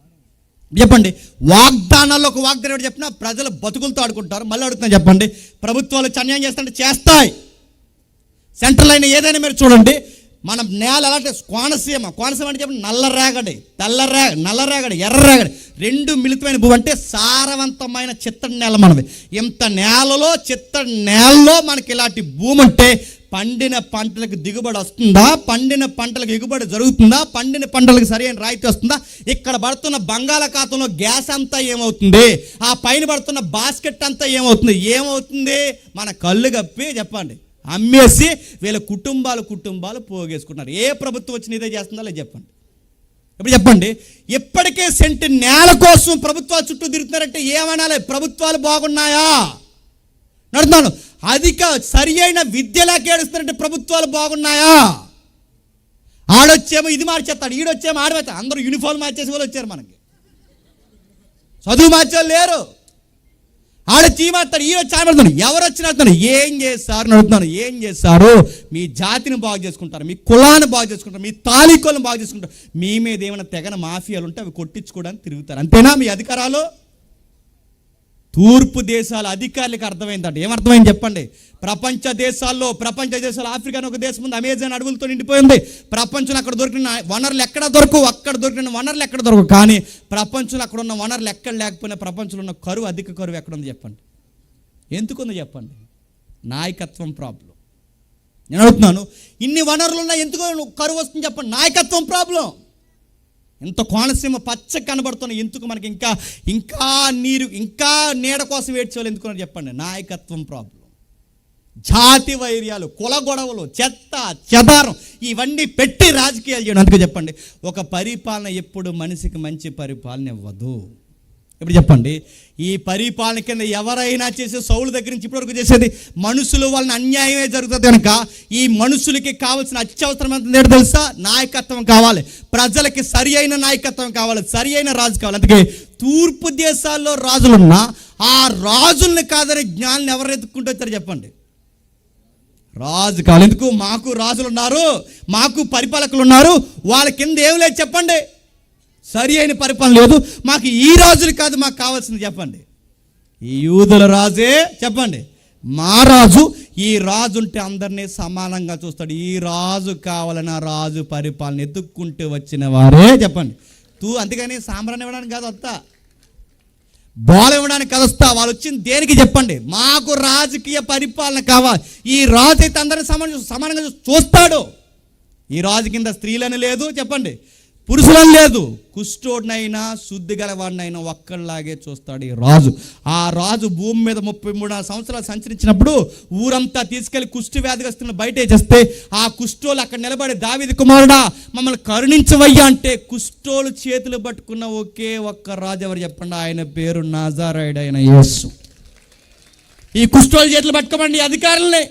Speaker 3: చెప్పండి, వాగ్దానాల్లో ఒక వాగ్దానం ఏంటి చెప్పినా, ప్రజలు బతుకులతో ఆడుకుంటారు. మళ్ళీ అడుగుతున్నా, చెప్పండి, ప్రభుత్వాలు అన్యాయం చేస్తుంటే చేస్తాయి. సెంట్రల్ అయినా ఏదైనా మీరు చూడండి, మనం నేల అలాంటి కోనసీమ అంటే చెప్పండి, నల్లరేగడి ఎర్రరేగడి రెండు మిళితమైన భూమి అంటే సారవంతమైన చిత్తడి నేల మనది. ఇంత నేలలో, చిత్తడి నేలలో మనకి ఇలాంటి భూమి అంటే పండిన పంటలకు దిగుబడి వస్తుందా? పండిన పంటలకు ఎగుబడి జరుగుతుందా? పండిన పంటలకు సరైన రాయితీ వస్తుందా? ఇక్కడ పడుతున్న బంగాళాఖాతంలో గ్యాస్ అంతా ఏమవుతుంది? ఆ పైన పడుతున్న బాస్కెట్ అంతా ఏమవుతుంది? మన కళ్ళు కప్పి చెప్పండి అమ్మేసి వీళ్ళ కుటుంబాలు పోగేసుకుంటున్నారు. ఏ ప్రభుత్వం వచ్చి ఇదే చేస్తుందో లేదు చెప్పండి. ఇప్పుడు చెప్పండి, ఇప్పటికే సెంటు నేల కోసం ప్రభుత్వాలు చుట్టూ తిరుగుతున్నారంటే ఏమనాలి? ప్రభుత్వాలు బాగున్నాయా? నడుతున్నాను. అధిక సరి అయిన విద్యలాకి ఏడుస్తున్నారంటే ప్రభుత్వాలు బాగున్నాయా? ఆడొచ్చేమో ఇది మార్చేస్తాడు, ఈడొచ్చేమో ఆడవేస్తాడు. అందరూ యూనిఫామ్ మార్చేసి వాళ్ళు వచ్చారు, మనకి చదువు మార్చేవాళ్ళు లేరు. ఆడొచ్చి మాట్లాడు, ఈడొచ్చి ఆడతాడు. ఎవరు వచ్చిన ఏం చేస్తారు అని అడుగుతున్నాను. ఏం చేస్తారు? మీ జాతిని బాగు చేసుకుంటారు, మీ కులాన్ని బాగు చేసుకుంటారు, మీ తాలికోలను బాగు చేసుకుంటారు. మీ మీద ఏమైనా తెగన మాఫియాలు ఉంటే అవి కొట్టించుకోవడానికి తిరుగుతారు. అంతేనా మీ అధికారాలు? తూర్పు దేశాల అధికారులకు అర్థమైందంట. ఏమర్థమైంది చెప్పండి? ప్రపంచ దేశాల్లో ఆఫ్రికా ఒక దేశం ఉంది, అమెజాన్ అడవులతో నిండిపోయింది. ప్రపంచంలో అక్కడ దొరికిన వనరులు ఎక్కడ దొరకవు, అక్కడ దొరికిన వనరులు ఎక్కడ దొరకవు. కానీ ప్రపంచంలో అక్కడ ఉన్న వనరులు ఎక్కడ లేకపోయినా ప్రపంచంలో ఉన్న కరువు, అధిక కరువు ఎక్కడ ఉంది చెప్పండి? ఎందుకుందో చెప్పండి? నాయకత్వం ప్రాబ్లం. నేను అడుగుతున్నాను, ఇన్ని వనరులు ఉన్నా ఎందుకు కరువు వస్తుంది చెప్పండి? నాయకత్వం ప్రాబ్లం. ఇంత కోనసీమ పచ్చ కనబడుతున్న ఎందుకు మనకి ఇంకా నీరు, ఇంకా నీడ కోసం ఏడ్చేవాళ్ళు ఎందుకున్నారు చెప్పండి? నాయకత్వం ప్రాబ్లం. జాతి వైర్యాలు, కుల గొడవలు, చెత్త చెదారం ఇవన్నీ పెట్టి రాజకీయాలు చేయడం. అందుకే చెప్పండి, ఒక పరిపాలన ఎప్పుడు మనిషికి మంచి పరిపాలన ఇవ్వదు. ఇప్పుడు చెప్పండి, ఈ పరిపాలన కింద ఎవరైనా చేసే సౌలు దగ్గర నుంచి ఇప్పటివరకు చేసేది మనుషులు వాళ్ళని అన్యాయమే జరుగుతుంది కనుక ఈ మనుషులకి కావాల్సిన అత్యవసరమైనది ఏంటో తెలుసా? నాయకత్వం కావాలి. ప్రజలకి సరి అయిన నాయకత్వం కావాలి, సరి అయిన రాజు కావాలి. అందుకే తూర్పు దేశాల్లో రాజులున్నా ఆ రాజుల్ని కాదని జ్ఞానాన్ని ఎవరు ఎత్తుక్కుంటూ వచ్చారు చెప్పండి? రాజు కావాలి. ఎందుకు? మాకు రాజులు ఉన్నారు, మాకు పరిపాలకులు ఉన్నారు, వాళ్ళ కింద ఏం లేదు చెప్పండి? సరి అయిన పరిపాలన లేదు. మాకు ఈ రాజులు కాదు, మాకు కావాల్సింది చెప్పండి? ఈ యూదుల రాజే చెప్పండి, మా రాజు. ఈ రాజు ఉంటే అందరినీ సమానంగా చూస్తాడు. ఈ రాజు కావాలని ఆ రాజు పరిపాలన ఎత్తుక్కుంటూ వచ్చిన వారే చెప్పండి. అందుకని సాంబ్రాన్ని ఇవ్వడానికి కాదు వస్తా, బోల ఇవ్వడానికి కాదు వస్తా. వాళ్ళు వచ్చింది దేనికి చెప్పండి? మాకు రాజకీయ పరిపాలన కావాలి. ఈ రాజు అయితే అందరినీ సమానంగా చూస్తాడు. ఈ రాజు కింద స్త్రీలని లేదు చెప్పండి, పురుషులని లేదు, కుష్ఠోడినైనా శుద్ధి గలవాడినైనా ఒక్కళ్ళలాగే చూస్తాడు ఈ రాజు. ఆ రాజు భూమి మీద 33 సంవత్సరాలు సంచరించినప్పుడు ఊరంతా తీసుకెళ్లి కుష్టి వ్యాధిగస్తులను బయట చేస్తే ఆ కుష్ఠోలు అక్కడ నిలబడి, దావీదు కుమారుడా మమ్మల్ని కరుణించవయ్యా అంటే కుష్ఠోలు చేతులు పట్టుకున్న ఒకే ఒక్క రాజు ఎవరు చెప్పండి? ఆయన పేరు నజరేయుడైన యేసు. ఈ కుష్ఠోలు చేతులు పట్టుకోమండి అధికారులనే.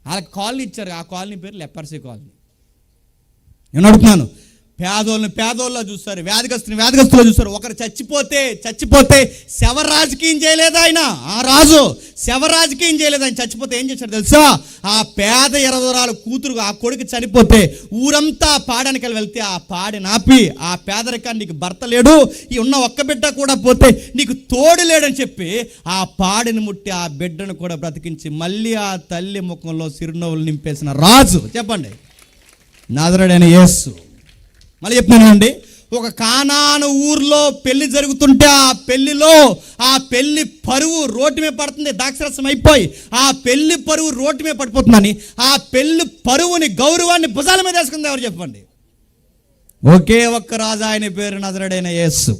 Speaker 3: వాళ్ళకి కాలనీ ఇచ్చారు, ఆ కాలనీ పేరు లెపర్సీ కాలనీ. నేను అడుగుతున్నాను, పేదోళ్ళ చూస్తారు, వ్యాధిగస్తులు చూస్తారు. ఒకరు చచ్చిపోతే శవ రాజకీయం చేయలేదు ఆయన. ఆ రాజు శవ రాజకీయం చేయలేదు. ఆయన చచ్చిపోతే ఏం చేశాడు తెలుసా? ఆ పేద 20 కూతురు, ఆ కొడుకు చనిపోతే ఊరంతా పాడానికి వెళ్తే ఆ పాడి నాపి, ఆ పేదరికాన్ని నీకు భర్త లేడు, ఈ ఉన్న ఒక్క బిడ్డ కూడా పోతే నీకు తోడు లేడని చెప్పి ఆ పాడిని ముట్టి ఆ బిడ్డను కూడా బ్రతికించి మళ్ళీ ఆ తల్లి ముఖంలో చిరునవ్వులు నింపేసిన రాజు చెప్పండి, నజరేయుడైన యేసు. మళ్ళీ చెప్తున్నానండి, ఒక కానాను ఊర్లో పెళ్లి జరుగుతుంటే ఆ పెళ్లి పరువు రోడ్డు మీద పడుతుంది. ద్రాక్షరసం అయిపోయి ఆ పెళ్లి పరువు రోడ్డు మీద పడిపోతుందని ఆ పెళ్లి పరువుని, గౌరవాన్ని భుజాల మీద వేసుకుంది ఎవరు చెప్పండి? ఒకే ఒక్క రాజు, ఆయన పేరు నజరేయుడైన యేసు.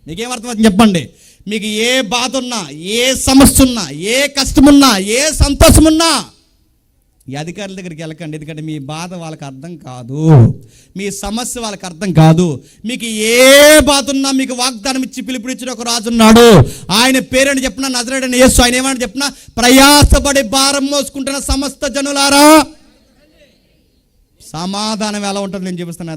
Speaker 3: మీకేమర్థమవుతుంది చెప్పండి? మీకు ఏ బాధ ఉన్నా, ఏ సమస్య ఉన్నా, ఏ కష్టమున్నా, ఏ సంతోషమున్నా ఈ అధికారుల దగ్గరికి వెళ్ళకండి. ఎందుకంటే మీ బాధ వాళ్ళకి అర్థం కాదు, మీ సమస్య వాళ్ళకి అర్థం కాదు. మీకు ఏ బాధ ఉన్నా మీకు వాగ్దానం ఇచ్చి పిలుపునిచ్చిన ఒక రాజు ఉన్నాడు. ఆయన పేరుని చెప్పిన నజరేయుడైన యేసు. ఆయన ఏమని చెప్పిన? ప్రయాసపడి భారం మోసుకుంటున్న సమస్త జనులారా. సమాధానం ఎలా ఉంటుంది నేను చూపిస్తాను.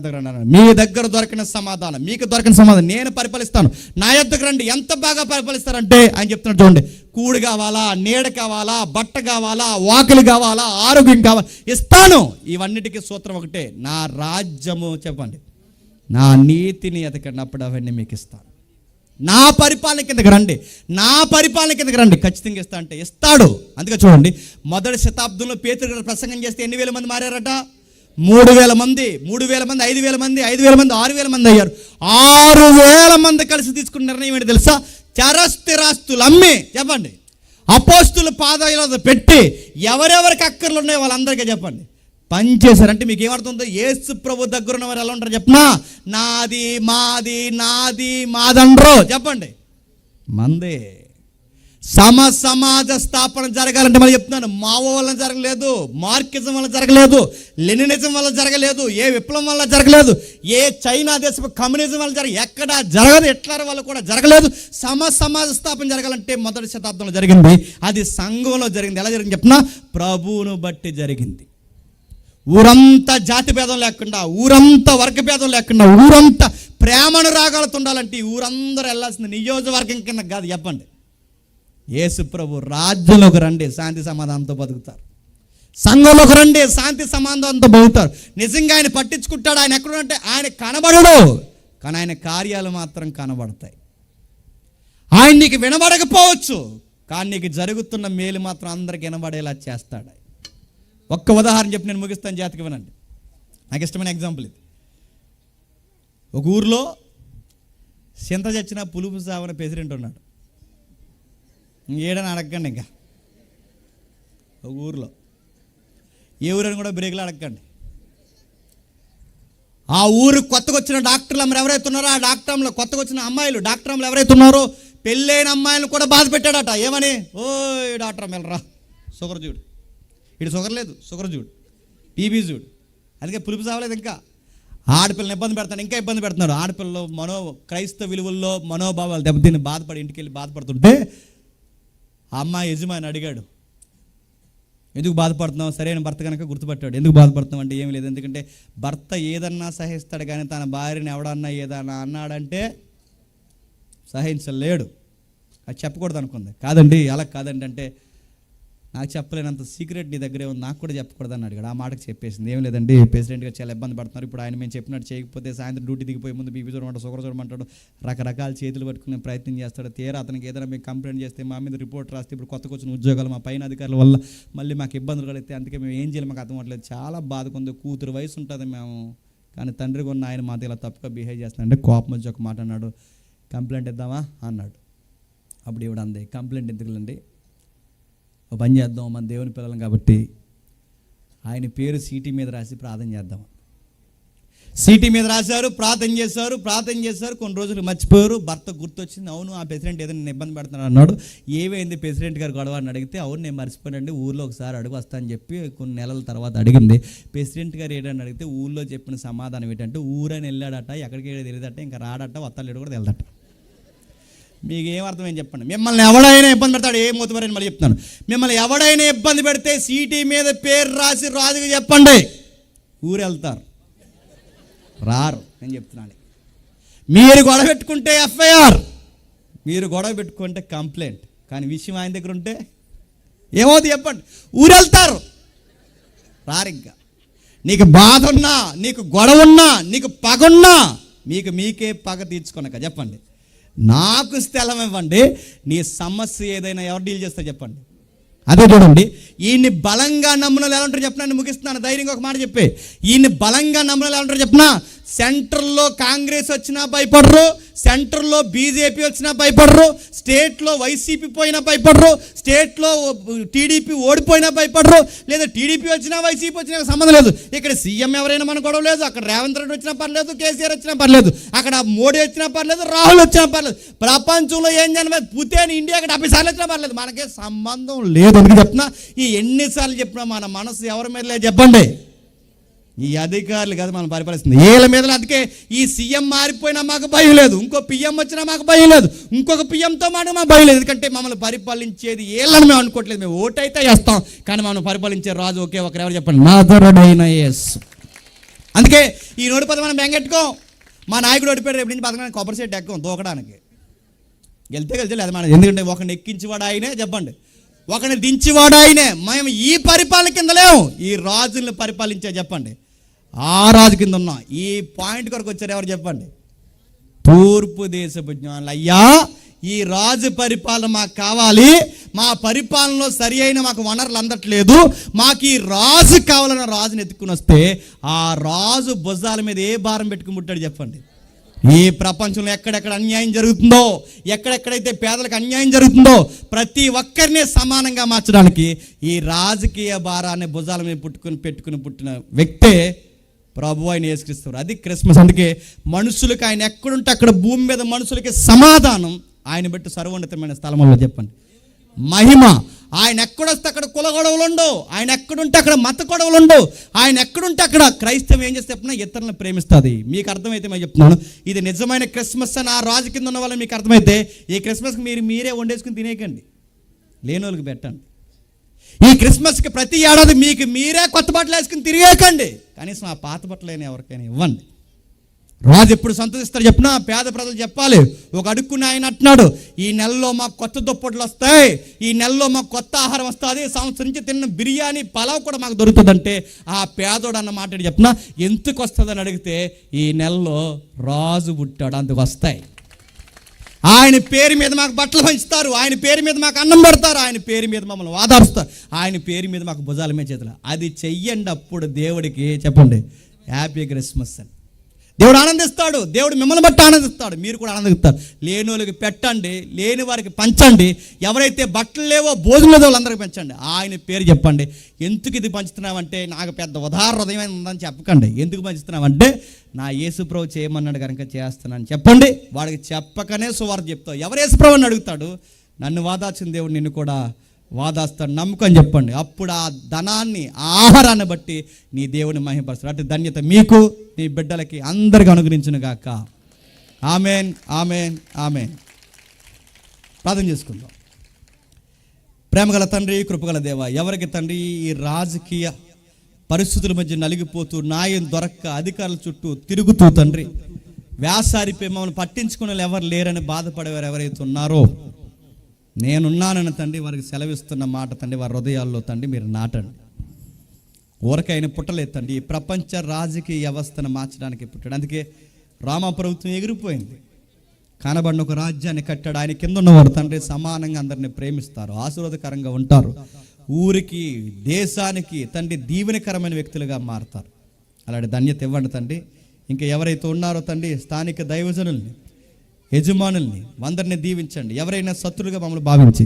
Speaker 3: మీ దగ్గర దొరికిన సమాధానం, మీకు దొరికిన సమాధానం నేను పరిపాలిస్తాను. నా యొద్దకు రండి. ఎంత బాగా పరిపాలిస్తారంటే ఆయన చెప్తున్నాడు చూడండి, కూడు కావాలా, నీడ కావాలా, బట్ట కావాలా, వాకిలి కావాలా, ఆరోగ్యం కావాలా, ఇస్తాను. ఇవన్నిటికీ సూత్రం ఒకటే, నా రాజ్యము చెప్పండి, నా నీతిని ఎతకండి, అప్పుడు అవన్నీ మీకు ఇస్తాను. నా పరిపాలన కిందకి రండి, ఖచ్చితంగా ఇస్తా అంటే ఇస్తాడు. అందుకే చూడండి, మొదటి శతాబ్దంలో పేతురు గారు ప్రసంగం చేస్తే ఎన్ని వేల మంది మారారట? 3,000 మంది, 3,000 మంది, 5,000 మంది, 5,000 మంది, 6,000 మంది అయ్యారు. 6,000 మంది కలిసి తీసుకున్న నిర్ణయం ఏంటి తెలుసా? చరస్థిరాస్తులు అమ్మి చెప్పండి, అపోస్తుల పాదాల పెట్టి ఎవరెవరికి అక్కర్లు ఉన్నాయో వాళ్ళందరికీ చెప్పండి పనిచేశారంటే మీకు ఏమర్థంతో? యేసు ప్రభు దగ్గర ఉన్న వారు ఎలా ఉంటారు చెప్పనా? నాది మాదండ్రో చెప్పండి, మందే. సమాజ స్థాపన జరగాలంటే మళ్ళీ చెప్తున్నాను, మావో వల్ల జరగలేదు, మార్కిజం వల్ల జరగలేదు, లెనినిజం వల్ల జరగలేదు, ఏ విప్లవం వల్ల జరగలేదు, ఏ చైనా దేశపు కమ్యూనిజం వల్ల ఎక్కడ జరగదు, హిట్లర్ వల్ల కూడా జరగలేదు. సమాజ స్థాపన జరగాలంటే మొదటి శతాబ్దంలో జరిగింది. అది సంఘంలో జరిగింది. ఎలా జరిగింది చెప్పినా? ప్రభువును బట్టి జరిగింది. ఊరంతా జాతి భేదం లేకుండా, ఊరంతా వర్గ భేదం లేకుండా, ఊరంతా ప్రేమను రాగాలతో ఉండాలంటే ఈ ఊరందరూ వెళ్ళాల్సింది నియోజకవర్గం కింద కాదు. చెప్పండి, యేసు ప్రభు రాజ్యంలోకి రండి, శాంతి సమాధానంతో బతుకుతారు. సంఘంలోకి రండి, శాంతి సమాధానంతో బతుకుతారు. నిజంగా ఆయన పట్టించుకుంటాడు. ఆయన ఎక్కడంటే ఆయన కనబడడు, కానీ ఆయన కార్యాలు మాత్రం కనబడతాయి. ఆయన నీకు వినబడకపోవచ్చు, కానీ నీకు జరుగుతున్న మేలు మాత్రం అందరికి వినబడేలా చేస్తాడు. ఒక్క ఉదాహరణ చెప్పి నేను ముగిస్తాను, జాతికి వినండి. నాకు ఇష్టమైన ఎగ్జాంపుల్ ఇది. ఒక ఊరిలో చింత చచ్చిన పులుపు సావన ప్రెసిడెంట్ ఉన్నాడు. ఏడని అడగండి. ఇంకా ఒక ఊరిలో, ఏ ఊరని కూడా బ్రేక్లో అడగండి. ఆ ఊరు కొత్తగా వచ్చిన డాక్టర్లు ఎవరైతే ఉన్నారో, ఆ డాక్టర్లో కొత్తగా వచ్చిన అమ్మాయిలు డాక్టర్లు ఎవరైతే ఉన్నారో, పెళ్ళైన అమ్మాయిలను కూడా బాధ పెట్టాడట. ఏమని? ఓ డాక్టర్ వెళ్ళరా, షుగర్ చూడు, ఇటు షుగర్ లేదు, షుగర్ చూడు, టీబీ చూడు. అందుకే పులుపు సావలేదు. ఇంకా ఆడపిల్లని ఇబ్బంది పెడతాడు, ఇంకా ఇబ్బంది పెడుతున్నాడు. ఆడపిల్లలు క్రైస్తవ విలువల్లో మనోభావాలు దెబ్బతిని బాధపడి ఇంటికి వెళ్ళి బాధపడుతుంటే ఆ అమ్మాయి యజమాని అడిగాడు, ఎందుకు బాధపడుతున్నావు? సరైన భర్త కనుక గుర్తుపట్టాడు. ఎందుకు బాధపడుతున్నావు అంటే ఏమి లేదు, ఎందుకంటే భర్త ఏదన్నా సహిస్తాడు, కానీ తన భార్యని ఎవడన్నా ఏదన్నా అన్నాడంటే సహించలేడు. అది చెప్పకూడదు అనుకుంది. కాదండి, అలా కాదండి అంటే, నాకు చెప్పలేనంత సీక్రెట్ నీ దగ్గరే ఉంది, నాకు కూడా చెప్పకూడదు అని అడిగాడు. ఆ మాటకు చెప్పేసింది, ఏం లేదండి, ప్రెసిడెంట్ గారు చాలా ఇబ్బంది పడుతున్నారు. ఇప్పుడు ఆయన మేము చెప్పినట్టు చేయకపోతే సాయంత్రం డ్యూటీ దిగిపోయే ముందు బీపీ చూడమంటాడు, షుగర్ చూడమంటాడు, రకరకాల చేతులు పట్టుకునే ప్రయత్నం చేస్తాడు. తీరా అతనికి ఏదైనా మేము కంప్లైంట్ చేస్తే మా మీద రిపోర్ట్ రాస్తే ఇప్పుడు కొత్తగా వచ్చిన ఉద్యోగాలు మా పైన అధికారుల వల్ల మళ్ళీ మాకు ఇబ్బందులు కలిగితే, అందుకే మేము ఏం చేయాలి మాకు అర్థం అవ్వట్లేదు, చాలా బాధకుంది. కూతురు వయసు ఉంటుంది మేము, కానీ తండ్రికి ఉన్న ఆయన మాతో ఇలా తప్పుగా బిహేవ్ చేస్తున్నాడంటే కోపం వచ్చి ఒక మాట అన్నాడు, కంప్లైంట్ ఇద్దామా అన్నాడు. అప్పుడు ఇవిడ అంది, కంప్లైంట్ ఎందుకులండి, ఒక పని చేద్దాం, మన దేవుని పిల్లలం కాబట్టి ఆయన పేరు సీటీ మీద రాసి ప్రార్థన చేద్దాం. సీటీ మీద రాశారు, ప్రార్థన చేశారు. కొన్ని రోజులు మర్చిపోయారు. భర్త గుర్తొచ్చింది, అవును ఆ ప్రెసిడెంట్ ఏదో నేను ఇబ్బంది పెడుతున్నాడు అన్నాడు. ఏమైంది ప్రెసిడెంట్ గారు గొడవ అని అడిగితే, అవును నేను మర్చిపోయానండి, ఊళ్ళో ఒకసారి అడుగు వస్తానని చెప్పి కొన్ని నెలల తర్వాత అడిగింది. ప్రెసిడెంట్ గారు ఏంటని అడిగితే ఊళ్ళో చెప్పిన సమాధానం ఏంటంటే, ఊరని వెళ్ళాడట, ఎక్కడికి వెళ్ళి తెలియదట, ఇంకా రాడట, వత్తాలేడు కూడా తెలియదట. మీకు ఏం అర్థమైంది చెప్పండి? మిమ్మల్ని ఎవడైనా ఇబ్బంది పెడతాడు, ఏం మూతమరని మళ్ళీ చెప్తున్నాను, మిమ్మల్ని ఎవడైనా ఇబ్బంది పెడితే సీటీ మీద పేరు రాసి రాజుకి చెప్పండి, ఊరు వెళ్తారు, రారు. నేను చెప్తున్నాను, మీరు గొడవ పెట్టుకుంటే ఎఫ్ఐఆర్, మీరు గొడవ పెట్టుకుంటే కంప్లైంట్, కానీ విషయం ఆయన దగ్గర ఉంటే ఏమవుతుంది చెప్పండి, ఊరు వెళ్తారు, రారు. ఇంకా నీకు బాధ ఉన్నా, నీకు గొడవ ఉన్నా, నీకు పగున్నా, మీకే పగ తీర్చుకోనక చెప్పండి, నాకు స్థలం ఇవ్వండి, నీ సమస్య ఏదైనా ఎవరు డీల్ చేస్తారు చెప్పండి. అదే చూడండి, ఈయన్ని బలంగా నమ్మున ఎలా ఉంటారు చెప్పిన, ముగిస్తున్నాను ధైర్యంగా ఒక మాట చెప్పి, ఈయన్ని బలంగా నమ్మున ఎలా ఉంటారు చెప్పిన, సెంట్రల్లో కాంగ్రెస్ వచ్చినా భయపడరు, సెంట్రల్లో బీజేపీ వచ్చినా భయపడరు, స్టేట్లో వైసీపీ పోయినా భయపడరు, స్టేట్లో టీడీపీ ఓడిపోయినా భయపడరు, లేదా టీడీపీ వచ్చినా వైసీపీ వచ్చినా సంబంధం లేదు. ఇక్కడ సీఎం ఎవరైనా మన గొడవ లేదు, అక్కడ రేవంత్ రెడ్డి వచ్చినా పర్లేదు, కేసీఆర్ వచ్చినా పర్లేదు, అక్కడ మోడీ వచ్చినా పర్లేదు, రాహుల్ వచ్చినా పర్లేదు, ప్రపంచంలో ఏం జనలేదు, పుతేన్ ఇండియాకి 70 సార్లు వచ్చినా పర్లేదు, మనకే సంబంధం లేదు. అందుకు చెప్పినా, ఈ ఎన్నిసార్లు చెప్పినా మన మనసు ఎవరి మీద లేదు చెప్పండి, ఈ అధికారులు కదా మనం పరిపాలిస్తుంది వీళ్ళ మీద. అందుకే ఈ సీఎం మారిపోయినా మాకు భయం లేదు, ఇంకో పిఎం వచ్చినా మాకు భయం లేదు, ఇంకొక పిఎంతో మాట మాకు భయం లేదు, ఎందుకంటే మమ్మల్ని పరిపాలించేది వీళ్ళని మేము అనుకోవట్లేదు. మేము ఓటైతే చేస్తాం, కానీ మనం పరిపాలించే రాజు ఒకే ఒకరు, ఎవరు చెప్పండి, నాథరుడైన యేసు. అందుకే ఈ నోటి పదం మనం బెంగెట్టుకోం. మా నాయకుడు ఓడిపోయాడు, రేపు నుంచి బతకడానికి కొబ్బరి సెట్ ఎక్కం దూకడానికి, గెలితే లేదు మన, ఎందుకంటే ఒకరిని ఎక్కించేవాడు ఆయనే చెప్పండి, ఒకరిని దించేవాడు ఆయనే. మేము ఈ పరిపాలన కింద లేవు, ఈ రాజుల్ని పరిపాలించే చెప్పండి, ఆ రాజు కింద ఉన్నాం. ఈ పాయింట్ కొరకు వచ్చారు ఎవరు చెప్పండి, తూర్పు దేశపు జ్ఞానులు. అయ్యా ఈ రాజు పరిపాలన మాకు కావాలి, మా పరిపాలనలో సరి అయిన మాకు వనరులు అందట్లేదు, మాకు ఈ రాజు కావాలన్న రాజుని ఎత్తుకుని వస్తే ఆ రాజు భుజాల మీద ఏ భారం పెట్టుకుని ముట్టాడు చెప్పండి. ఈ ప్రపంచంలో ఎక్కడెక్కడ అన్యాయం జరుగుతుందో, ఎక్కడెక్కడైతే పేదలకు అన్యాయం జరుగుతుందో ప్రతి ఒక్కరిని సమానంగా మార్చడానికి ఈ రాజకీయ భారాన్ని భుజాల మీద పెట్టుకుని పుట్టిన వ్యక్తే ప్రభు అయిన యేసుక్రీస్తు. అది క్రిస్మస్. అందుకే మనుషులకు ఆయన ఎక్కడుంటే అక్కడ భూమి మీద మనుషులకి సమాధానం ఆయన బట్టి సర్వోన్నతమైన స్థలంలో చెప్పండి. మహిమ ఆయన ఎక్కడొస్తే అక్కడ కుల గొడవలు ఉండవు, ఆయన ఎక్కడుంటే అక్కడ మత గొడవలు ఉండవు, ఆయన ఎక్కడుంటే అక్కడ క్రైస్తవం ఏం చేస్తే చెప్పినా ఇతరులను ప్రేమిస్తుంది. మీకు అర్థమైతే మేము చెప్తున్నాను, ఇది నిజమైన క్రిస్మస్ అని ఆ రాజు కింద ఉన్న వాళ్ళని మీకు అర్థమైతే ఈ క్రిస్మస్కి మీరే వండేసుకుని తినేయకండి, లేని వాళ్ళకి పెట్టండి. ఈ క్రిస్మస్కి ప్రతి ఏడాది మీకు మీరే కొత్త బట్టలు వేసుకుని తిరిగేకండి, కనీసం ఆ పాత బట్టలైనా ఎవరికైనా ఇవ్వండి. రాజు ఎప్పుడు సంతోషిస్తారు చెప్పినా పేద ప్రజలు చెప్పాలి. ఒక అడుక్కుని ఆయన అంటున్నాడు, ఈ నెలలో మాకు కొత్త దుప్పట్లు వస్తాయి, ఈ నెలలో మాకు కొత్త ఆహారం వస్తుంది, సంవత్సరం నుంచి తిన్న బిర్యానీ పలావ్ కూడా మాకు దొరుకుతుందంటే ఆ పేదోడు అన్న మాట చెప్పినా ఎందుకు వస్తుందని అడిగితే ఈ నెలలో రాజు పుట్టాడు అందుకు వస్తాయి. ఆయన పేరు మీద మాకు బట్టలు పంచుతారు, ఆయన పేరు మీద మాకు అన్నం పెడతారు, ఆయన పేరు మీద మమ్మల్ని వాదారుస్తారు, ఆయన పేరు మీద మాకు భుజాల మీద చేతులు. అది చెయ్యండి, అప్పుడు దేవుడికి చెప్పండి హ్యాపీ క్రిస్మస్ అని. దేవుడు ఆనందిస్తాడు, దేవుడు మిమ్మల్ని బట్టి ఆనందిస్తాడు, మీరు కూడా ఆనందిస్తారు. లేని వాళ్ళకి పెట్టండి, లేని వారికి పంచండి, ఎవరైతే బట్టలు లేవో భోజనం లేదో వాళ్ళందరికీ పెంచండి. ఆయన పేరు చెప్పండి. ఎందుకు ఇది పంచుతున్నామంటే నాకు పెద్ద ఉదాహరణ హృదయం ఉందని చెప్పకండి. ఎందుకు పంచుతున్నామంటే నా యేసుప్రభు చేయమన్నాడు కనుక చేస్తున్నాను చెప్పండి. వాడికి చెప్పకనే సువార్త చెప్తావు. ఎవరు యేసుప్రభు అని అడుగుతాడు, నన్ను వాదాచిన దేవుడు నిన్ను కూడా వాదాస్తాడు, నమ్ముకొని చెప్పండి. అప్పుడు ఆ ధనాన్ని ఆహారాన్ని బట్టి నీ దేవుని మహిమపరుస్తాడు. అటు ధన్యత మీకు నీ బిడ్డలకి అందరికి అనుగ్రహించును గాక. Amen, amen, amen. ప్రార్థన చేసుకుందాం. ప్రేమగల తండ్రి, కృపగల దేవ, ఎవరికి తండ్రి ఈ రాజకీయ పరిస్థితుల మధ్య నలిగిపోతూ న్యాయం దొరక్క అధికారుల చుట్టూ తిరుగుతూ తండ్రి వ్యాసారిపోయి మమ్మల్ని పట్టించుకునే వాళ్ళు ఎవరు లేరని బాధపడేవారు ఎవరైతే ఉన్నారో నేనున్నానని తండ్రి వారికి సెలవిస్తున్న మాట తండ్రి వారి హృదయాల్లో తండ్రి మీరు నాటండి. ఊరకైనా పుట్టలేదు తండ్రి, ఈ ప్రపంచ రాజకీయ వ్యవస్థను మార్చడానికి పుట్టాడు. అందుకే రామ ప్రభుత్వం ఎగిరిపోయింది. కనబడిన ఒక రాజ్యాన్ని కట్టాడు. ఆయన కింద ఉన్నవారు తండ్రి సమానంగా అందరిని ప్రేమిస్తారు, ఆశీర్వాదకరంగా ఉంటారు, ఊరికి దేశానికి తండ్రి దీవెనకరమైన వ్యక్తులుగా మారుతారు. అలాంటి ధన్యత ఇవ్వండి తండ్రి. ఇంకా ఎవరైతే ఉన్నారో తండ్రి స్థానిక దైవజనుల్ని, యజమానుల్ని అందరినీ దీవించండి. ఎవరైనా శత్రులుగా మమ్మల్ని భావించి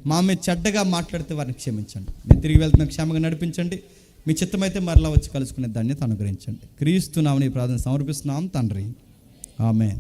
Speaker 3: మా మీద చెడ్డగా మాట్లాడితే వారిని క్షమించండి. మీరు తిరిగి వెళ్తున్న క్షేమంగా నడిపించండి. మీ చిత్తమైతే మరలా వచ్చి కలుసుకునే ధన్యత అనుగ్రహించండి. క్రీస్తు నామమున ఈ ప్రార్థన సమర్పిస్తున్నాం తండ్రి, ఆమేన్.